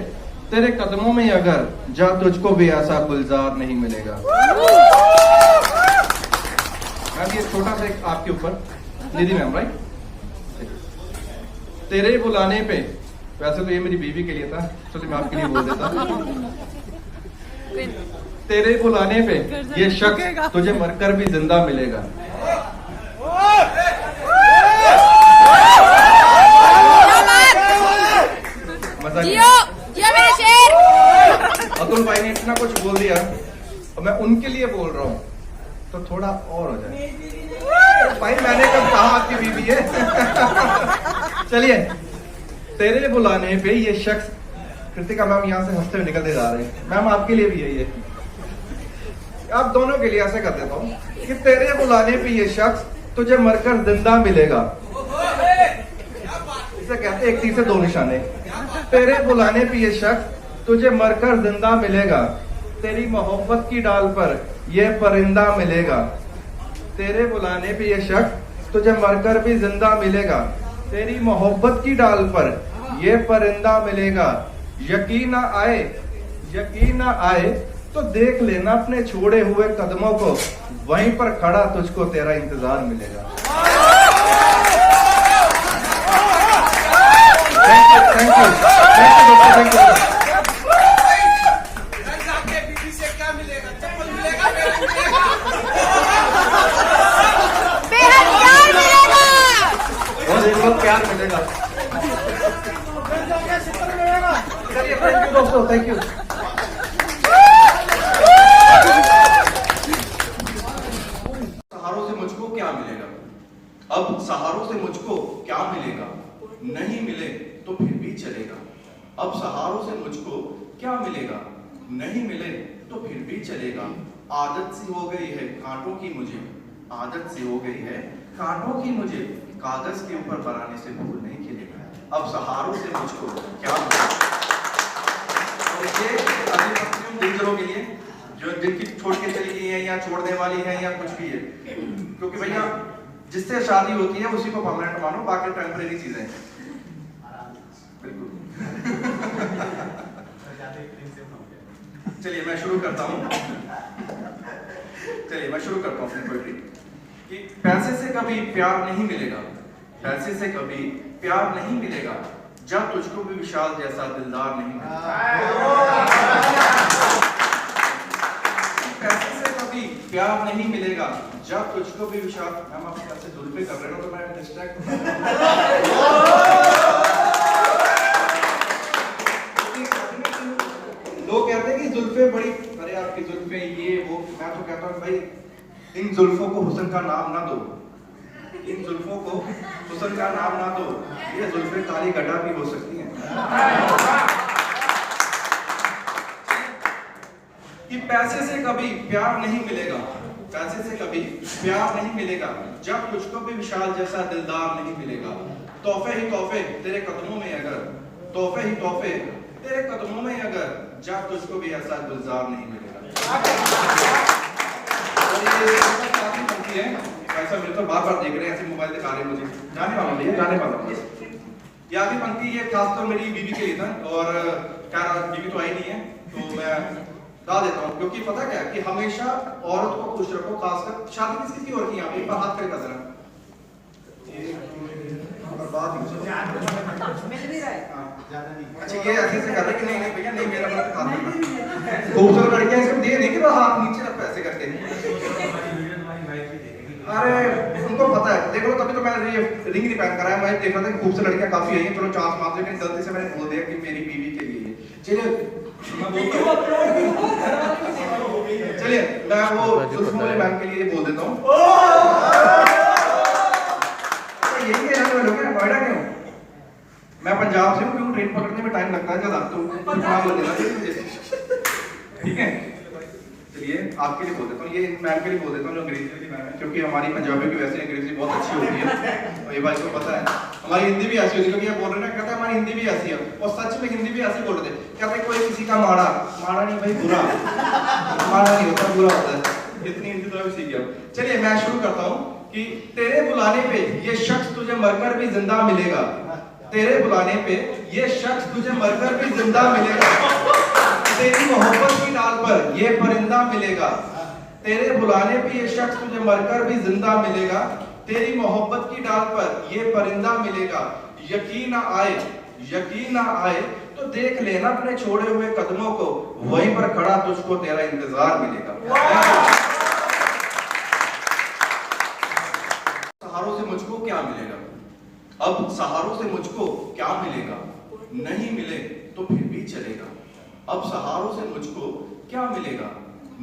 तेरे कदमों में अगर, जब तुझको भी ऐसा गुलजार नहीं मिलेगा। मैम ये छोटा सा एक आपके ऊपर, निधि मैम राइट। तेरे बुलाने पे, वैसे तो ये मेरी बीवी के लिए था, चलिए मैं आपके लिए बोल देता। तेरे बुलाने पे ये शख्स तुझे मरकर भी जिंदा मिलेगा। मजा
मेरे शेर।
अतुल भाई ने इतना कुछ बोल दिया, और मैं उनके लिए बोल रहा हूँ तो थोड़ा और हो जाए। भाई मैंने कब कहा आपकी बीवी है। चलिए, तेरे बुलाने पे ये शख्स, कृतिका मैम यहाँ से हंसते हुए निकलते जा रहे हैं, मैम आपके लिए भी यही है, आप दोनों के लिए ऐसे कर देता हूँ कि तेरे बुलाने पे ये शख्स तुझे मरकर जिंदा मिलेगा। इसे कहते हैं एक तीर से दो निशाने। तेरे बुलाने पे ये शख्स तुझे मरकर जिंदा मिलेगा, तेरी मोहब्बत की डाल पर ये परिंदा मिलेगा। तेरे बुलाने पे ये शख्स तुझे मरकर भी जिंदा मिलेगा, तेरी मोहब्बत की डाल पर ये परिंदा मिलेगा। यकीन ना आए, यकीन ना आए तो देख लेना अपने छोड़े हुए कदमों को, वहीं पर खड़ा तुझको तेरा इंतजार मिलेगा। Thank you, thank you, thank you दोस्तों, थैंक यू।
बीवी से क्या मिलेगा, चप्पल मिलेगा, प्यार मिलेगा,
बहुत एक बहुत प्यार मिलेगा। चलिए, थैंक यू दोस्तों, थैंक यू। नहीं मिले तो फिर भी चलेगा। आदत सी हो गई है कांटों की मुझे, आदत सी हो गई है कांटों की मुझे, कागज के ऊपर बनाने से फूल नहीं खिलेगा। अब सहारों से मुझको क्या मिलेगा। और ये अगली पंक्तियों जिन जनों के लिए जो जिनकी छोड़ के चली गई है या छोड़ने वाली है या कुछ भी है, क्योंकि भैया जिससे शादी होती है उसी को परमानेंट मानो, बाकी टेम्परेरी चीजें बिल्कुल। चलिए मैं शुरू करता हूँ अपनी पोएट्री कि पैसे से कभी प्यार नहीं मिलेगा, पैसे से कभी प्यार नहीं मिलेगा, जब तुझको भी विशाल जैसा दिलदार नहीं मिलेगा। पैसे से कभी प्यार नहीं मिलेगा, जब तुझको भी विशाल। मैम आप ऐसे जुल्फे कर रहे हो तो मैं डिस्ट्रैक्ट लोग कहते हैं कि जुल्फे बड़ी, अरे आपकी जुल्फे ये वो, मैं तो कहता हूँ भाई इन जुल्फों को हुस्न का नाम ना दो, इन जुल्फों को हुस्न का नाम ना दो, ये जुल्फे काली गड्ढा भी हो सकती हैं। कि पैसे से कभी प्यार नहीं मिलेगा, पैसे से कभी प्यार नहीं मिलेगा, जब तुझको भी विशाल जैसा दिलदार नहीं मिलेगा। तोहफे ही तोहफे तेरे कदमों में अगर, तोहफे ही तोहफे तेरे कदमों में अगर, जब तुझको भी ऐसा गुलजार नहीं मिलेगा। ऐसा मेरे तो बार बार देख रहे हैं, ऐसे मोबाइल दिखा रहे हैं मुझे, जाने वाला भैया जाने वाला। ये आखिरी पंक्ति ये खासतौर मेरी बीवी के लिए था, और क्या बीवी तो आई नहीं है तो मैं गा देता हूँ, क्योंकि पता क्या है कि हमेशा औरत को खुश रखो, खासकर शादी किसी की और की। यहाँ पे एक बार हाथ करेगा जरा, अच्छा ये ऐसे से कर रहे कि नहीं नहीं भैया नहीं, मेरा मतलब हाथ देना खूबसूरत लड़कियां सिर्फ दे नहीं कि हाथ नीचे रख पैसे करके। अरे उनको पता है, देख लो तभी तो मैंने ये रिंग नहीं पहन कराया, मैं देख रहा था कि खूबसूरत लड़कियां काफी आई हैं, चलो चांस मार, लेकिन गलती से मैंने बोल दिया कि मेरी बीवी के लिए। चलिए चलिए मैं वो दुश्मन मैम के लिए बोल देता हूँ। यही है नोएडा क्यों, मैं पंजाब से हूँ, क्यों ट्रेन पकड़ने में टाइम लगता है ज्यादा, तो नाम लगेगा ठीक है। चलिए आपके लिए बोल देता हूँ, ये मैम के लिए बोल देता हूँ जो अंग्रेजी वाली मैम है, क्योंकि हमारी पंजाबी की वैसे अंग्रेजी बहुत अच्छी होती है, और ये भाई को पता है। हमारी हिंदी भी ऐसी होती है, क्योंकि ये बोल रहे हैं ना, कहते हैं हमारी हिंदी भी ऐसी है, और सच में हिंदी भी ऐसी बोल रहे थे, कहते हैं कोई किसी का माड़ा माड़ा नहीं भाई, बुरा माड़ा नहीं होता, बुरा होता है। इतनी हिंदी तो अभी सीख गया। चलिए मैं शुरू करता हूँ कि तेरे बुलाने पे ये शख्स तुझे मरकर भी जिंदा मिलेगा, तेरे बुलाने पे ये शख्स तुझे मरकर भी जिंदा मिलेगा, तेरी मोहब्बत की डाल पर ये परिंदा मिलेगा, तेरे बुलाने पे ये शख्स तुझे मरकर भी जिंदा मिलेगा, तेरी मोहब्बत की डाल पर ये परिंदा मिलेगा। यकीन ना आए तो देख लेना अपने छोड़े हुए कदमों को, वहीं पर खड़ा तुझको तेरा इंतजार मिलेगा। सहारों से मुझको क्या मिलेगा, अब सहारों से मुझको क्या मिलेगा, नहीं मिले तो फिर भी चलेगा। अब सहारों से मुझको क्या मिलेगा,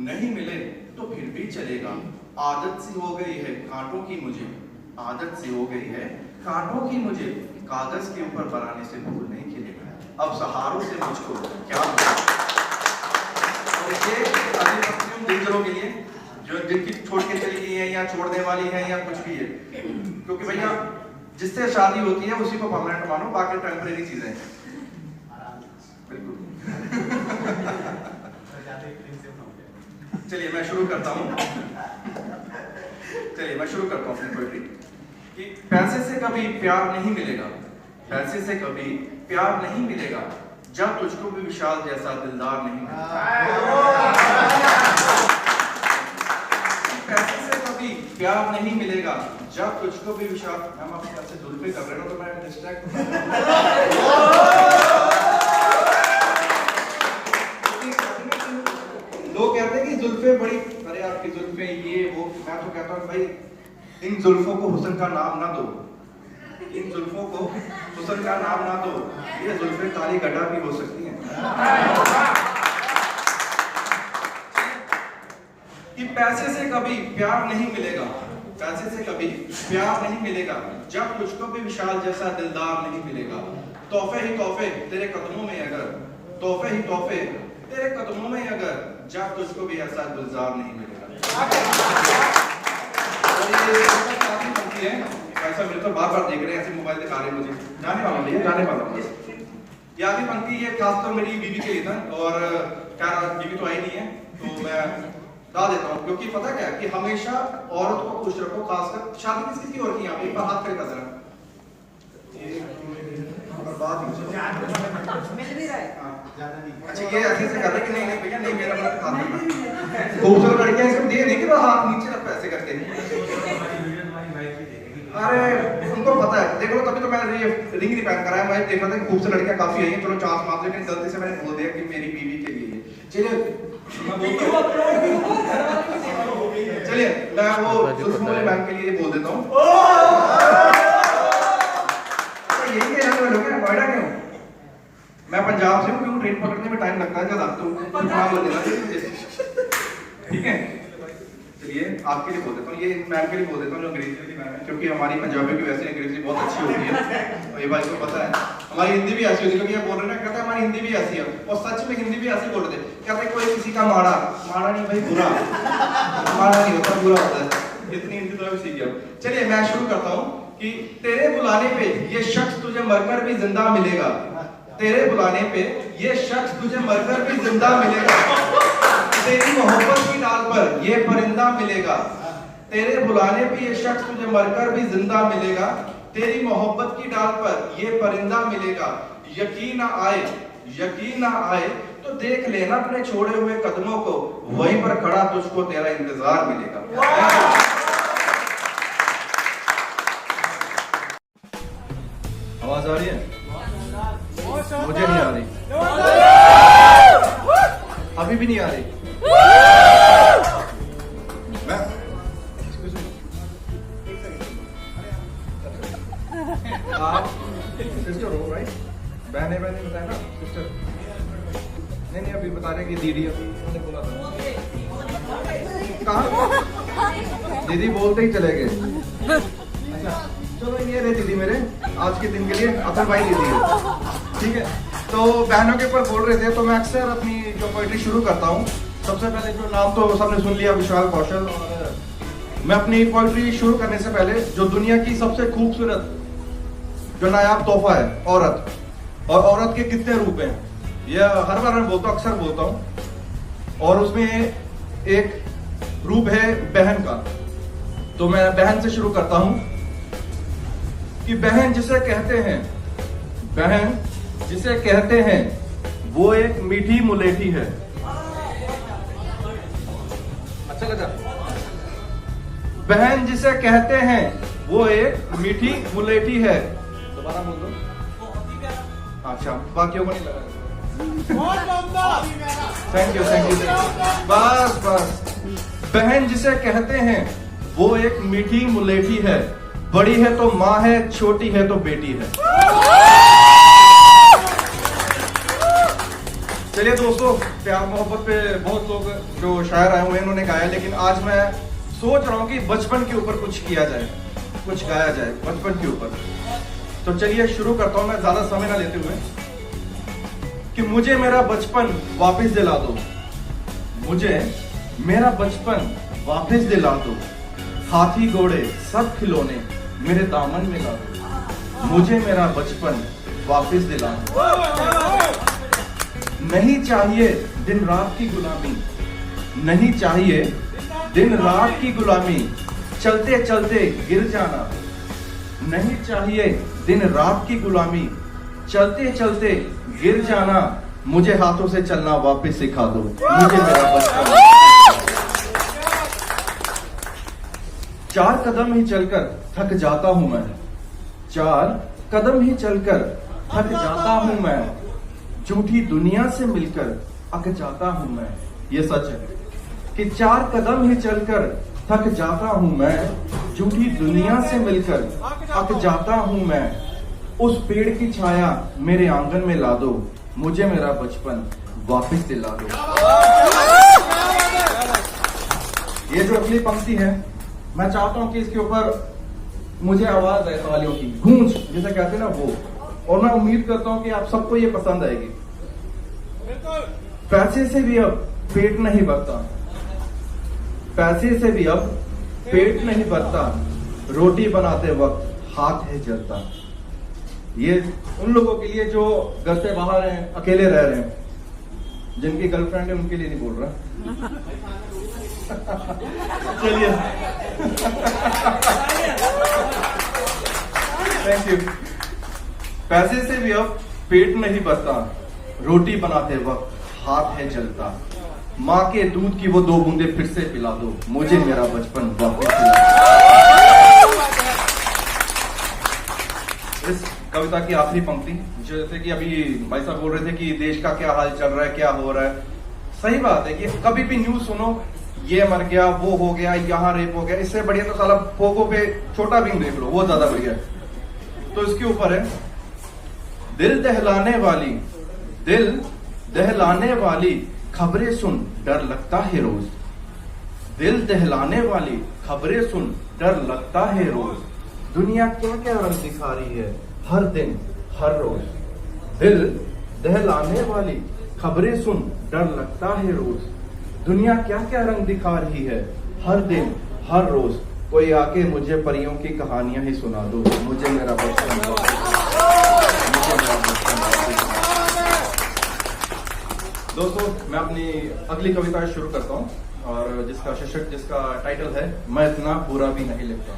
नहीं मिले तो फिर भी चलेगा। आदत सी हो गई है कांटों की मुझे, आदत सी हो गई है कांटों की मुझे, कागज के ऊपर बनाने से फूल नहीं खिलेगा। अब सहारों से मुझको क्या मिलेगा। और ये अगली पंक्तियों जिन जनों के लिए जो जिनकी छोड़ के चली गई है या छोड़ने वाली है या कुछ भी है, क्योंकि भैया जिससे शादी होती है उसी को परमानेंट मानो, बाकी टेम्परेरी चीजें बिल्कुल। चलिए मैं शुरू करता हूँ अपनी पोएट्री कि पैसे से कभी प्यार नहीं मिलेगा, पैसे से कभी प्यार नहीं मिलेगा, जब तुझको भी विशाल जैसा दिलदार नहीं मिलेगा। पैसे से कभी प्यार नहीं मिलेगा, जब तुझको भी विशाल। मैम आप ऐसे जुल्फे कर रहे हो तो मैं डिस्ट्रैक्ट लोग कहते हैं कि जुल्फे बड़ी, अरे आपकी जुल्फे ये वो, मैं तो कहता हूँ भाई इन जुल्फों को हुस्न का नाम ना दो, इन जुल्फों को हुस्न का नाम ना दो, ये जुल्फे काली गड्ढा भी हो सकती हैं। कि पैसे से कभी प्यार नहीं मिलेगा, पैसे से कभी प्यार नहीं मिलेगा, जब तुझको भी विशाल जैसा दिलदार नहीं मिलेगा। तोहफे ही तोहफे तेरे कदमों में अगर, तोहफे ही तोहफे तेरे कदमों में अगर जब तुझको भी ऐसा गुलजार नहीं मिलेगा। और ये काफी बनती है, ऐसा मेरे तो बार बार देख रहे हैं, ऐसे मोबाइल दिखा रहे हैं मुझे, जाने वाला भैया, जाने वाला बस। ये आगे पंक्ति ये खास तो मेरी बीवी के लिए था, और क्या बीवी तो आई नहीं है तो मैं गा देता हूँ, क्योंकि पता क्या है कि हमेशा औरत को खुश रखो, खासकर शादी किसी की और की, यहाँ पे एक बार हाथ करेगा जरा,
मिल भी रहा है।
अच्छा ये ऐसे से कर रहे कि नहीं नहीं भैया नहीं, मेरा मतलब हाथ नहीं, खूबसूरत लड़कियां इसको दे नहीं कि वो हाथ नीचे रख पैसे करके नहीं। अरे उनको पता है, देखो तभी तो मैंने ये रिंग नहीं पहन कराया, मैं देख रहा था कि खूबसूरत लड़कियां काफी आई हैं, चलो चांस मार, लेकिन गलती से मैंने बोल दिया कि मेरी बीवी के लिए। चलिए मैं वो सुलसुले मैम के लिए बोल देता हूँ। यही है लोग हैं, नोएडा क्यों? मैं पंजाब से हूँ, क्यों ट्रेन पकड़ने में टाइम लगता है ज्यादा, तो नाम लगेगा ठीक है। चलिए आपके लिए बोल देता हूँ, ये मैम के लिए बोल देता हूँ जो अंग्रेजी वाली मैम है, क्योंकि हमारी पंजाबी की वैसे अंग्रेजी बहुत अच्छी होती है, और ये भाई को पता है। हमारी हिंदी भी ऐसी होती है, क्योंकि ये बोल रहे हैं, कहते हैं हमारी हिंदी भी ऐसी है, और सच में हिंदी भी ऐसी बोल रहे थे, कहते हैं कोई किसी का माड़ा नहीं भाई, बुरा माड़ा नहीं होता, बुरा होता है। इतनी हिंदी तो अभी सीख गया। चलिए मैं शुरू करता हूँ कि तेरे बुलाने पे ये शख्स तुझे मरकर भी जिंदा मिलेगा, तेरे बुलाने पे ये शख्स तुझे मरकर भी जिंदा मिलेगा, तेरी मोहब्बत की डाल पर ये परिंदा मिलेगा, तेरे बुलाने पे ये शख्स तुझे मरकर भी जिंदा मिलेगा, तेरी मोहब्बत की डाल पर ये परिंदा मिलेगा, यकीन ना आए तो देख लेना अपने छोड़े हुए कदमों को, वहीं पर खड़ा तुझको तेरा इंतजार मिलेगा। आवाज आ रही है? मुझे नहीं आ रही, अभी भी नहीं आ रही। आप सिस्टर हो राइट? बहने बताया ना सिस्टर? नहीं अभी बता रहे कि दीदी, उन्होंने बोला था। कहाँ? दीदी बोलते ही चले गए। अच्छा चलो ये रहे दीदी मेरे आज के दिन के लिए, असल भाई दीदी है, ठीक है। तो बहनों के ऊपर बोल रहे थे, तो मैं अक्सर अपनी जो पोइट्री शुरू करता हूँ, सबसे पहले जो नाम तो सबने सुन लिया, विशाल कौशल। और मैं अपनी पोइट्री शुरू करने से पहले जो दुनिया की सबसे खूबसूरत जो नायाब तोहफा है औरत, और औरत के कितने रूप हैं, यह हर बार मैं बोलता हूँ, अक्सर बोलता हूँ, और उसमें एक रूप है बहन का। तो मैं बहन से शुरू करता हूं कि बहन जिसे कहते हैं वो एक मीठी मुलेठी है। अच्छा लगा? बहन जिसे कहते हैं वो एक मीठी मुलेठी है। दोबारा बोल दो। अच्छा बाकियों को नहीं लगा। थैंक यू बस। बहन जिसे कहते हैं वो एक मीठी मुलेठी है, बड़ी है तो माँ है, छोटी है तो बेटी है। चलिए दोस्तों, प्यार मोहब्बत पे बहुत लोग जो शायर आए हुए हैं उन्होंने गाया, लेकिन आज मैं सोच रहा हूँ कि बचपन के ऊपर कुछ किया जाए, कुछ गाया जाए बचपन के ऊपर। तो चलिए शुरू करता हूँ मैं ज्यादा समय ना लेते हुए कि मुझे मेरा बचपन वापस दिला दो, मुझे मेरा बचपन वापस दिला दो, हाथी घोड़े सब खिलौने मेरे दामन में ला दो, मुझे मेरा बचपन वापस दिला दो। नहीं चाहिए दिन रात की गुलामी, नहीं चाहिए दिन रात की गुलामी, चलते चलते गिर जाना। नहीं चाहिए दिन रात की गुलामी, चलते चलते गिर जाना, मुझे हाथों से चलना वापस सिखा दो, मुझे मेरा बचपन। 4 कदम ही चलकर थक जाता हूं मैं, 4 कदम ही चलकर थक जाता हूं मैं, झूठी दुनिया से मिलकर अक जाता हूं मैं। ये सच है कि 4 कदम ही चलकर थक जाता हूं मैं, झूठी दुनिया से मिलकर अक जाता हूं मैं। उस पेड़ की छाया मेरे आंगन में ला दो, मुझे मेरा बचपन वापस दिला दो। ये जो अगली पंक्ति है, मैं चाहता हूं कि इसके ऊपर मुझे आवाज आए तालियों की, गूंज जिसे कहते हैं ना वो, और मैं उम्मीद करता हूं कि आप सबको ये पसंद आएगी।
पैसे से भी अब पेट नहीं भरता, पैसे से भी अब पेट नहीं भरता, रोटी बनाते वक्त हाथ है जलता। ये उन लोगों के लिए जो घर से बाहर हैं, अकेले रह रहे हैं, जिनकी गर्लफ्रेंड है उनके लिए नहीं बोल रहा। चलिए थैंक यू। पैसे से भी अब पेट नहीं भरता, रोटी बनाते वक्त हाथ है जलता, माँ के दूध की वो 2 बूंदे फिर से पिला दो, मुझे मेरा बचपन वापस दिला दो। इस कविता की आखिरी पंक्ति, जैसे कि अभी भाई साहब बोल रहे थे कि देश का क्या हाल चल रहा है, क्या हो रहा है। सही बात है कि कभी भी न्यूज सुनो, ये मर गया, वो हो गया, यहाँ रेप हो गया, इससे बढ़िया तो साला पोगो पे छोटा भीम देख लो, वो ज्यादा बढ़िया है। तो इसके ऊपर है, दिल दहलाने वाली खबरें सुन डर लगता है रोज, दिल दहलाने वाली खबरें सुन डर लगता है रोज, दुनिया क्या क्या रंग दिखा रही है हर दिन हर रोज, दिल दहलाने वाली खबरें सुन डर लगता है रोज, दुनिया क्या क्या रंग दिखा रही है हर दिन हर रोज, कोई आके मुझे परियों की कहानियां ही सुना दो, मुझे मेरा बचपन। दोस्तों, मैं अपनी अगली कविता शुरू करता हूं और जिसका शीर्षक, जिसका टाइटल है मैं इतना बुरा भी नहीं लिखता।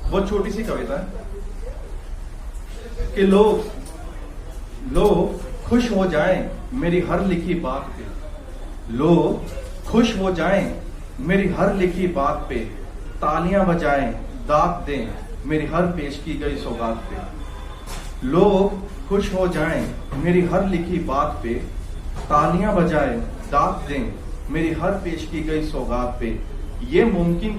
बहुत छोटी सी कविता है कि लोग खुश हो जाएं मेरी हर लिखी बात पे, लोग खुश हो जाएं मेरी हर लिखी बात पे, तालियां बजाएं दाद दें मेरी हर पेश की गई सौगात पे, लोग खुश हो जाएं मेरी हर लिखी बात पे, तालियां बजाएं दाद दें मेरी हर पेश की गई सौगात पे, ये मुमकिन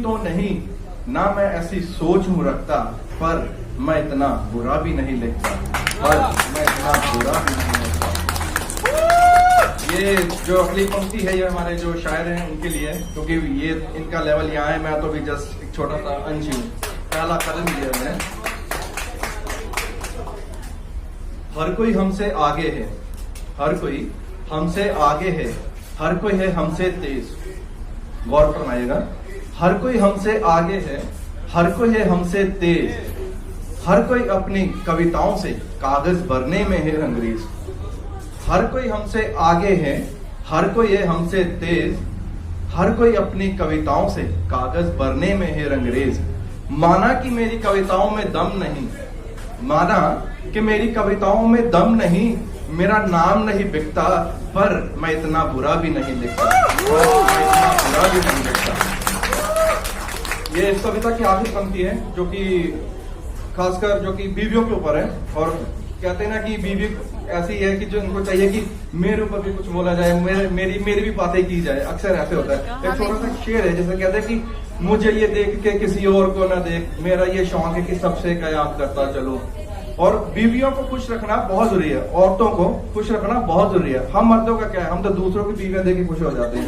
तो नहीं ना मैं ऐसी सोच हूं रखता, पर मैं इतना बुरा भी नहीं लिखता, पर मैं इतना बुरा भी नहीं लिखता। ये जो अगली पंक्ति है, ये हमारे जो शायर हैं उनके लिए, क्योंकि ये इनका लेवल यहाँ है, मैं तो भी जस्ट एक छोटा सा अंश हूँ, पहला कदम लिया मैंने। हर कोई हमसे आगे है, हर कोई हमसे आगे है, हर कोई है हमसे तेज, गौर फरमाइएगा, हर कोई हमसे आगे है, हर कोई है हमसे तेज, हर कोई अपनी कविताओं से कागज भरने में है अंग्रेज, हर कोई हमसे आगे है, हर कोई है हमसे तेज, हर कोई अपनी कविताओं से कागज भरने में है अंग्रेज, माना कि मेरी कविताओं में दम नहीं, माना कि मेरी कविताओं में दम नहीं, मेरा नाम नहीं बिकता, पर मैं इतना बुरा भी नहीं लिखता, मैं इतना बुरा भी नहीं लिखता। ये इस कविता की आखिरी पंक्ति है, जो कि खासकर जो कि बीवियों के ऊपर है, और कहते हैं ना कि बीवी ऐसी है कि जो उनको चाहिए कि मेरे ऊपर भी कुछ बोला जाए, मेरी भी बातें की जाए, अक्सर ऐसे होता है। एक छोटा सा शेर है जिसमें कहते हैं कि मुझे ये देख के किसी और को ना देख, मेरा ये शौक है कि सबसे कयाम करता चलो। और बीवियों को खुश रखना बहुत जरूरी है, औरतों को खुश रखना बहुत जरूरी है। हम मर्दों का क्या है, हम तो दूसरों की बीवियां देख के खुश हो जाते हैं।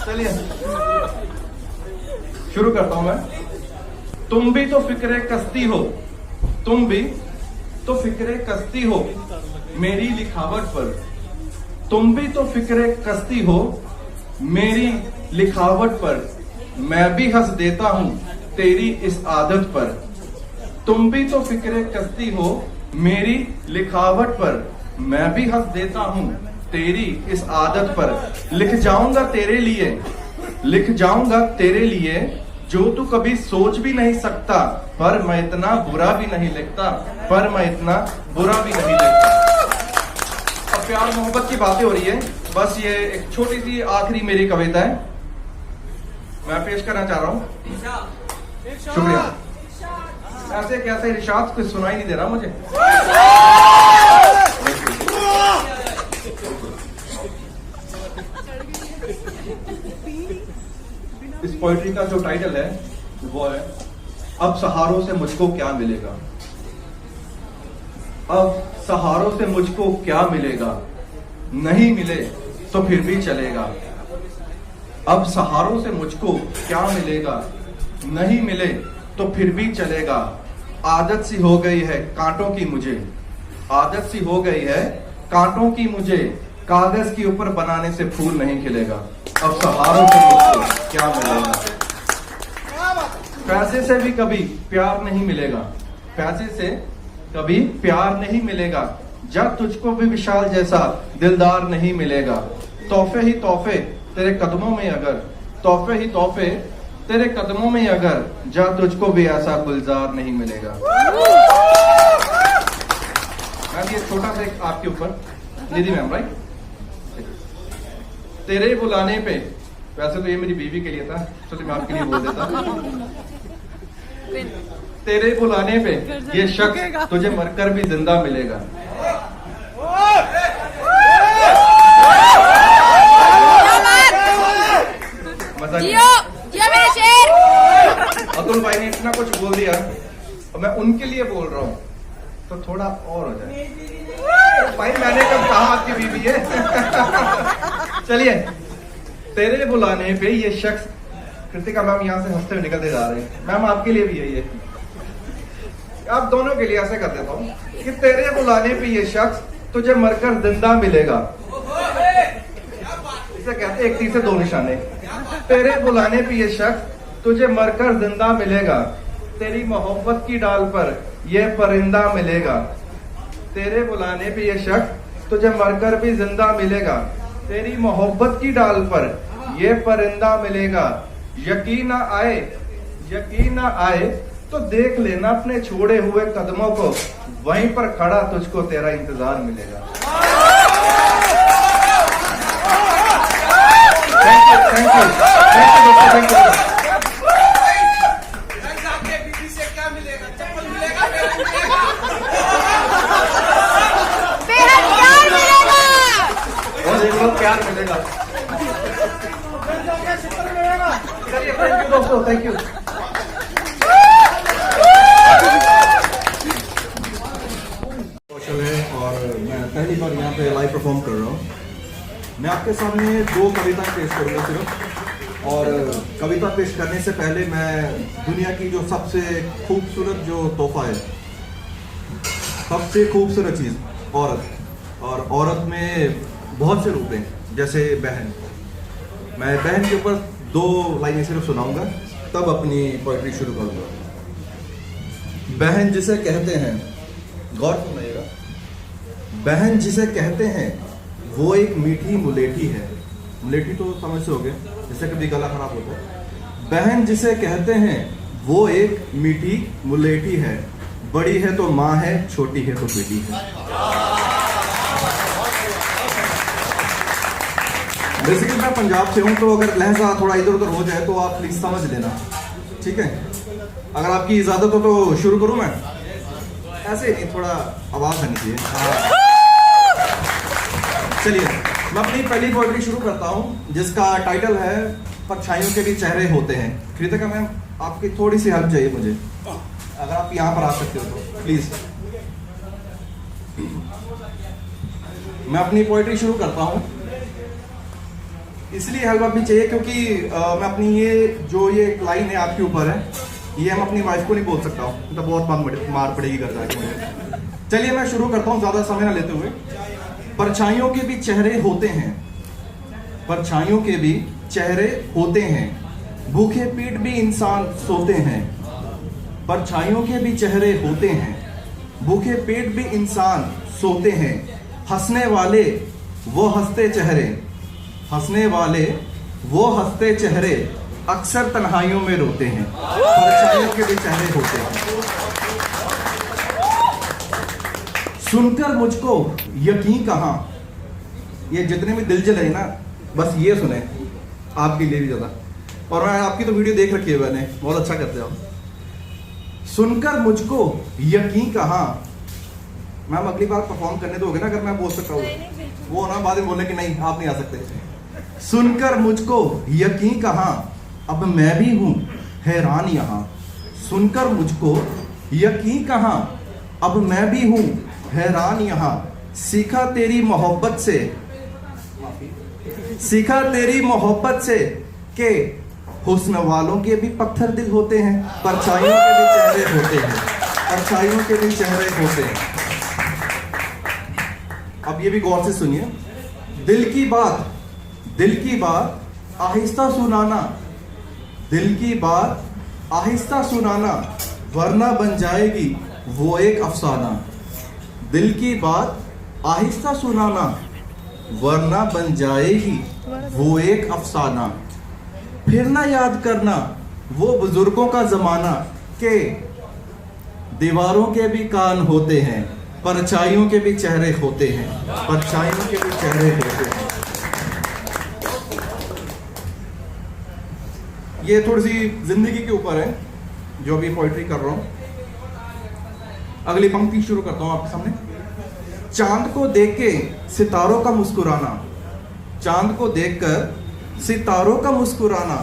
चलिए शुरू करता हूं मैं। तुम भी तो फिक्रे कस्ती हो, तुम भी तो फिक्रे कस्ती हो मेरी लिखावट पर, तुम भी तो फिक्रे कस्ती हो मेरी लिखावट पर, मैं भी हंस देता हूं तेरी इस आदत पर, तुम भी तो फिक्रे कस्ती हो मेरी लिखावट पर, मैं भी हंस देता हूं तेरी इस आदत पर, लिख जाऊंगा तेरे लिए, लिख जाऊंगा तेरे लिए जो तू कभी सोच भी नहीं सकता, पर मैं इतना बुरा भी नहीं लिखता, पर मैं इतना बुरा भी नहीं लिखता। अब प्यार मोहब्बत की बातें हो रही है, बस ये एक छोटी सी आखिरी मेरी कविता है, मैं पेश करना चाह रहा हूं। शुक्रिया। ऐसे कैसे इरशाद कुछ सुनाई नहीं दे रहा मुझे। इस पोइट्री का जो टाइटल है वो है अब सहारों से मुझको क्या मिलेगा, अब सहारों से मुझको क्या मिलेगा, नहीं मिले तो फिर भी चलेगा, अब सहारों से मुझको क्या मिलेगा, नहीं मिले तो फिर भी चलेगा, आदत सी हो गई है कांटों की मुझे, आदत सी हो गई है कांटों की मुझे, कागज के ऊपर बनाने से फूल नहीं खिलेगा। अब सहारों से मुझको क्या मिलेगा? पैसे से भी कभी प्यार नहीं मिलेगा, पैसे से कभी प्यार नहीं मिलेगा, जब तुझको भी विशाल जैसा दिलदार नहीं मिलेगा। तोहफे ही तोहफे तेरे कदमों में अगर, तोहफे ही तोहफे तेरे कदमों में अगर, जब तुझको भी ऐसा गुलजार नहीं मिलेगा। मैम ये छोटा सा एक आपके ऊपर, निधि मैम राइट। तेरे बुलाने पे, वैसे तो ये मेरी बीवी के लिए था, चलो मैं आपके लिए बोल देता। तेरे बुलाने पे ये शख्स तुझे मरकर भी जिंदा मिलेगा। मजा नहीं?
जियो जियो मेरे शेर।
अतुल भाई ने इतना कुछ बोल दिया और मैं उनके लिए बोल रहा हूँ तो थोड़ा और हो जाए। भाई मैंने कब कहा आपकी बीवी है? चलिए, तेरे बुलाने पे ये शख्स, कृतिका मैम यहाँ से हंसते हुए निकलते जा रहे हैं, मैम आपके लिए भी यही है, आप दोनों के लिए ऐसे कर देता हूँ कि तेरे बुलाने पे ये शख्स तुझे मरकर जिंदा मिलेगा। इसे कहते एक तीर से दो निशाने। तेरे बुलाने पे ये शख्स तुझे मरकर जिंदा मिलेगा, तेरी मोहब्बत की डाल पर ये परिंदा मिलेगा। तेरे बुलाने पे ये शख्स तुझे मरकर भी जिंदा मिलेगा, तेरी मोहब्बत की डाल पर ये परिंदा मिलेगा। यकीन ना आए, यकीन ना आए तो देख लेना अपने छोड़े हुए कदमों को, वहीं पर खड़ा तुझको तेरा इंतजार मिलेगा। Thank you, thank you, thank you दोस्तों, थैंक यू।
आपके बीबी से क्या मिलेगा? चप्पल मिलेगा? बेहद प्यार मिलेगा।
और एक लोग प्यार मिलेगा। चलिए, थैंक यू दोस्तों, थैंक यू। कौशल है और मैं पहली बार यहाँ पे लाइव परफॉर्म कर रहा हूँ। मैं आपके सामने दो कविताएं पेश करूंगा सिर्फ, और कविता पेश करने से पहले मैं दुनिया की जो सबसे खूबसूरत जो तोहफा है, सबसे खूबसूरत चीज़ औरत, और औरत में बहुत से रूप हैं, जैसे बहन। मैं बहन के ऊपर दो लाइनें सिर्फ सुनाऊंगा, तब अपनी पोइट्री शुरू करूंगा। बहन जिसे कहते हैं, गौर सुनिएगा, बहन जिसे कहते हैं वो एक मीठी मुलेठी है। मुलेठी तो समझ से हो गया, जिससे कभी गला खराब होता है। बहन जिसे कहते हैं वो एक मीठी मुलेठी है, बड़ी है तो माँ है, छोटी है तो बेटी है। बेसिकली मैं पंजाब से हूँ, तो अगर लहजा थोड़ा इधर उधर हो जाए तो आप प्लीज समझ लेना, ठीक है? अगर आपकी इजाजत हो तो शुरू करूँ मैं? ऐसे नहीं, थोड़ा आवाज आनी चाहिए। चलिए, मैं अपनी पहली पोएट्री शुरू करता हूँ, जिसका टाइटल है परछाइयों के भी चेहरे होते हैं। कृतिका मैम, आपकी थोड़ी सी हेल्प चाहिए मुझे, अगर आप यहाँ पर आ सकते हो तो प्लीज। मैं अपनी पोएट्री शुरू करता हूँ, इसलिए हेल्प अभी चाहिए क्योंकि मैं अपनी ये एक लाइन है आपके ऊपर है, ये हम अपनी वाइफ को नहीं बोल सकता हूँ, तो बहुत मार पड़ेगी कर जाके मुझे। चलिए मैं शुरू करता हूँ ज्यादा समय ना लेते हुए। परछाइयों के भी चेहरे होते हैं, परछाइयों के भी चेहरे होते हैं, भूखे पेट भी इंसान सोते हैं। परछाइयों के भी चेहरे होते हैं, भूखे पेट भी इंसान सोते हैं। हंसने वाले वो हंसते चेहरे, हंसने वाले वो हंसते चेहरे अक्सर तन्हाइयों में रोते हैं। परछाइयों के भी चेहरे होते हैं। सुनकर मुझको यकीन कहाँ, ये जितने भी दिल जल रहे ना, बस ये सुने, आपके लिए भी ज्यादा। और मैं आपकी तो वीडियो देख रखी है मैंने, बहुत अच्छा करते हो। सुनकर मुझको यकीन कहाँ, मैम अगली बार परफॉर्म करने दोगे ना, अगर मैं बोल सकता हूँ वो ना बाद में बोले कि नहीं आप नहीं आ सकते। सुनकर मुझको यकीन कहाँ, अब मैं भी हूँ हैरान यहाँ। सुनकर मुझको यकीन कहाँ, अब मैं भी हूँ हैरान यहाँ। सीखा तेरी मोहब्बत से, सीखा तेरी मोहब्बत से के हुस्न वालों के भी पत्थर दिल होते हैं, परछाइयों के भी चेहरे होते हैं, परछाइयों के भी चेहरे होते हैं। अब ये भी गौर से सुनिए। दिल की बात आहिस्ता सुनाना, दिल की बात आहिस्ता सुनाना, वरना बन जाएगी वो एक अफसाना। दिल की बात आहिस्ता सुनाना, वरना बन जाएगी वो एक अफसाना। फिर ना याद करना वो बुजुर्गों का जमाना के दीवारों के भी कान होते हैं, परछाइयों के भी चेहरे होते हैं, परछाइयों के भी चेहरे होते हैं। ये थोड़ी सी जिंदगी के ऊपर है जो अभी पोइट्री कर रहा हूं। अगली पंक्ति शुरू करता हूं आपके सामने। चांद को देख के सितारों का मुस्कुराना, चांद को देखकर सितारों का मुस्कुराना,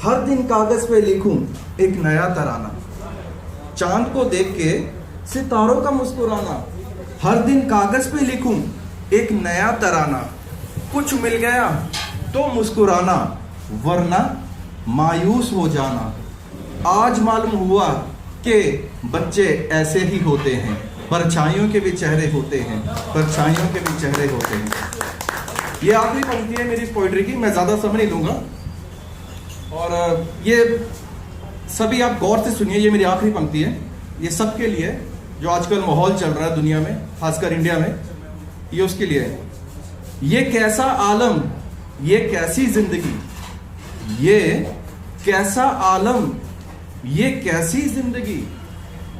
हर दिन कागज पे लिखूं एक नया तराना। चांद को देख के सितारों का मुस्कुराना, हर दिन कागज पे लिखूं एक नया तराना। कुछ मिल गया तो मुस्कुराना, वरना मायूस हो जाना। आज मालूम हुआ कि बच्चे ऐसे ही होते हैं, परछाइयों के भी चेहरे होते हैं, परछाइयों के भी चेहरे होते हैं। ये आखिरी पंक्ति है मेरी इस पोइट्री की, मैं ज्यादा समय नहीं लूंगा। और ये सभी आप गौर से सुनिए, ये मेरी आखिरी पंक्ति है। ये सबके लिए जो आजकल माहौल चल रहा है दुनिया में, खासकर इंडिया में, ये उसके लिए है। ये कैसा आलम, ये कैसी जिंदगी, ये कैसा आलम, ये कैसी जिंदगी,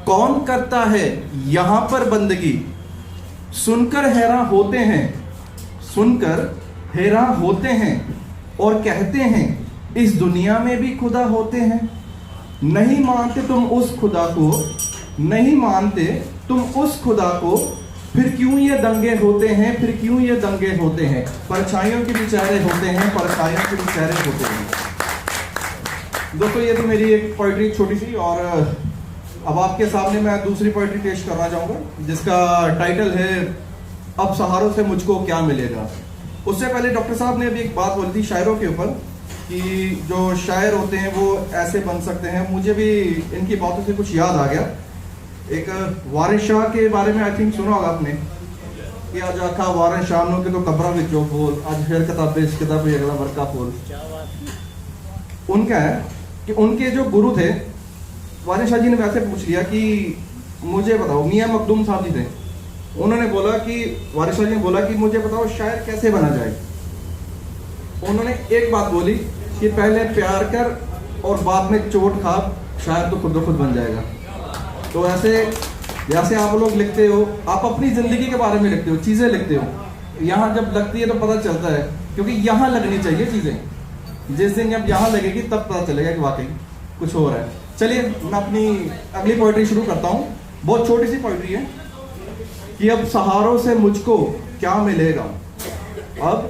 कौन करता है यहां पर बंदगी। सुनकर हैरान होते हैं, सुनकर हैरान होते हैं और कहते हैं इस दुनिया में भी खुदा होते हैं। नहीं मानते तुम उस खुदा को, नहीं मानते तुम उस खुदा को, फिर क्यों ये दंगे होते हैं, फिर क्यों ये दंगे होते हैं। परछाइयों के भी चेहरे होते हैं, परछाइयों के भी चेहरे होते हैं। दोस्तों ये तो मेरी एक पोइट्री छोटी सी, और अब आपके सामने मैं दूसरी पोइट्री पेश करना चाहूंगा जिसका टाइटल है अब सहारों से मुझको क्या मिलेगा। उससे पहले डॉक्टर साहब ने अभी एक बात बोली थी शायरों के ऊपर कि जो शायर होते हैं वो ऐसे बन सकते हैं। मुझे भी इनकी बातों से कुछ याद आ गया। एक वारिस शाह के बारे में आई थिंक सुना होगा आपने कि आज आखा वारिस शाह नो के तो कब्रा में जो बोल, आज फिर किताबें इस किताब में अगला वर्का बोल। उनका है कि उनके जो गुरु थे, वारिस शाह जी ने वैसे पूछ लिया कि मुझे बताओ, मियाँ मखदूम साहब जी थे, उन्होंने बोला कि वारिस शाह जी ने बोला कि मुझे बताओ शायर कैसे बना जाए। उन्होंने एक बात बोली कि पहले प्यार कर और बाद में चोट खा, शायर तो खुद ब खुद बन जाएगा। तो ऐसे जैसे आप लोग लिखते हो, आप अपनी जिंदगी के बारे में लिखते हो, चीजें लिखते हो, यहाँ जब लगती है तो पता चलता है, क्योंकि यहाँ लगनी चाहिए चीजें। जिस दिन जब यहाँ लगेगी तब पता चलेगा कि वाकई कुछ हो रहा है। चलिए मैं अपनी अगली पोइट्री शुरू करता हूँ। बहुत छोटी सी पोइट्री है कि अब सहारों से मुझको क्या मिलेगा, अब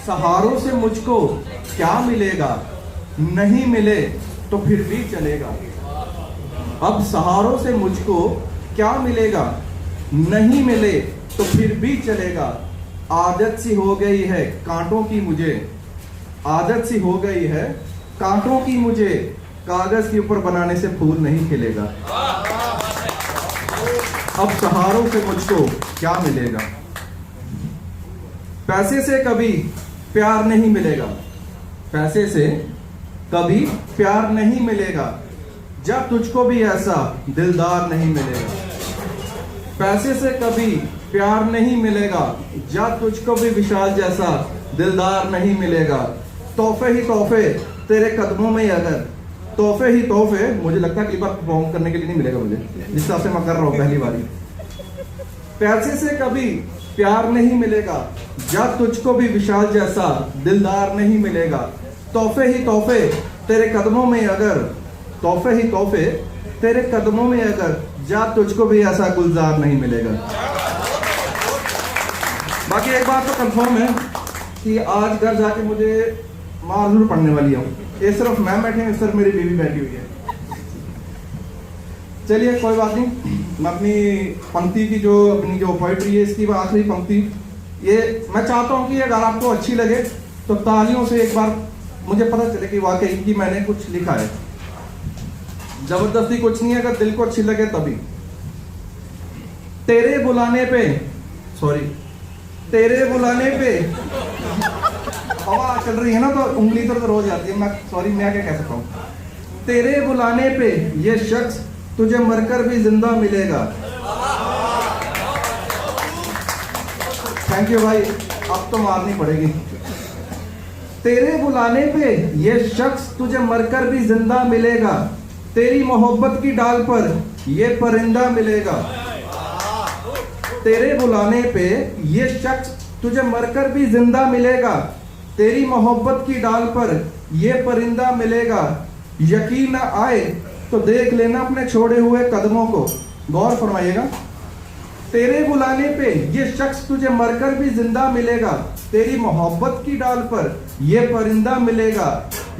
सहारों से मुझको क्या मिलेगा, नहीं मिले तो फिर भी चलेगा। अब सहारों से मुझको क्या मिलेगा, नहीं मिले तो फिर भी चलेगा। आदत सी हो गई है कांटों की मुझे, आदत सी हो गई है कांटों की मुझे, कागज के ऊपर बनाने से फूल नहीं खिलेगा। अब सहारों से मुझको क्या मिलेगा। पैसे से कभी प्यार नहीं मिलेगा, पैसे से कभी प्यार नहीं मिलेगा, जब तुझको भी ऐसा दिलदार नहीं मिलेगा। पैसे से कभी प्यार नहीं मिलेगा, जब तुझको भी विशाल जैसा दिलदार नहीं मिलेगा। तोहफे ही तोहफे तेरे कदमों में, अगर तोहफे ही तोहफे, मुझे लगता है कि बार परफॉर्म करने के लिए नहीं मिलेगा मुझे, जिस हिसाब से मैं कर रहा हूं पहली बारी। पैसे से कभी प्यार नहीं मिलेगा, जब तुझको भी विशाल जैसा दिलदार नहीं मिलेगा। तोहफे ही तोहफे तेरे कदमों में, अगर तोहफे ही तोहफे तेरे कदमों में, अगर जब तुझको भी ऐसा गुलजार नहीं मिलेगा। बाकी एक बात तो कंफर्म है कि आज घर जाके मुझे मार जरूर पड़ने वाली हूँ। ये सिर्फ मैं बैठे हूँ, सिर्फ मेरी बीवी बैठी हुई है। चलिए कोई बात नहीं, मैं अपनी पंक्ति की जो अपनी जो पोइट्री है इसकी आखिरी पंक्ति, ये मैं चाहता हूँ कि अगर आपको अच्छी लगे तो तालियों से एक बार मुझे पता चले कि वाकई कि मैंने कुछ लिखा है। जबरदस्ती कुछ नहीं है, अगर दिल को अच्छी लगे तभी। तेरे बुलाने पे, सॉरी, तेरे बुलाने पे हवा चल रही है ना तो उंगली तो रोज जाती है, मैं सॉरी मैं क्या कह सकता हूँ। तेरे बुलाने पे ये शख्स तुझे मरकर भी जिंदा मिलेगा। थैंक यू भाई, अब तो मारनी पड़ेगी। तेरे बुलाने पे ये शख्स तुझे मरकर भी जिंदा मिलेगा, तेरी मोहब्बत की डाल पर ये परिंदा मिलेगा। तेरे बुलाने पे ये शख्स तुझे मरकर भी जिंदा मिलेगा, तेरी मोहब्बत की डाल पर ये परिंदा मिलेगा। यकीन न आए तो देख लेना अपने छोड़े हुए कदमों को। गौर फरमाइएगा। तेरे बुलाने पे ये शख्स तुझे मरकर भी जिंदा मिलेगा, तेरी मोहब्बत की डाल पर ये परिंदा मिलेगा।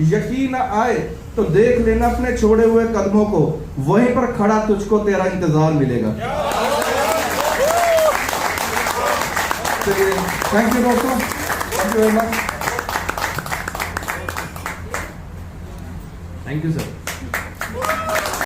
यकीन न आए तो देख लेना अपने छोड़े हुए कदमों को, वहीं पर खड़ा तुझको तेरा इंतजार मिलेगा। चलिए, थैंक यू दोस्तों, thank you very much.
Thank you sir.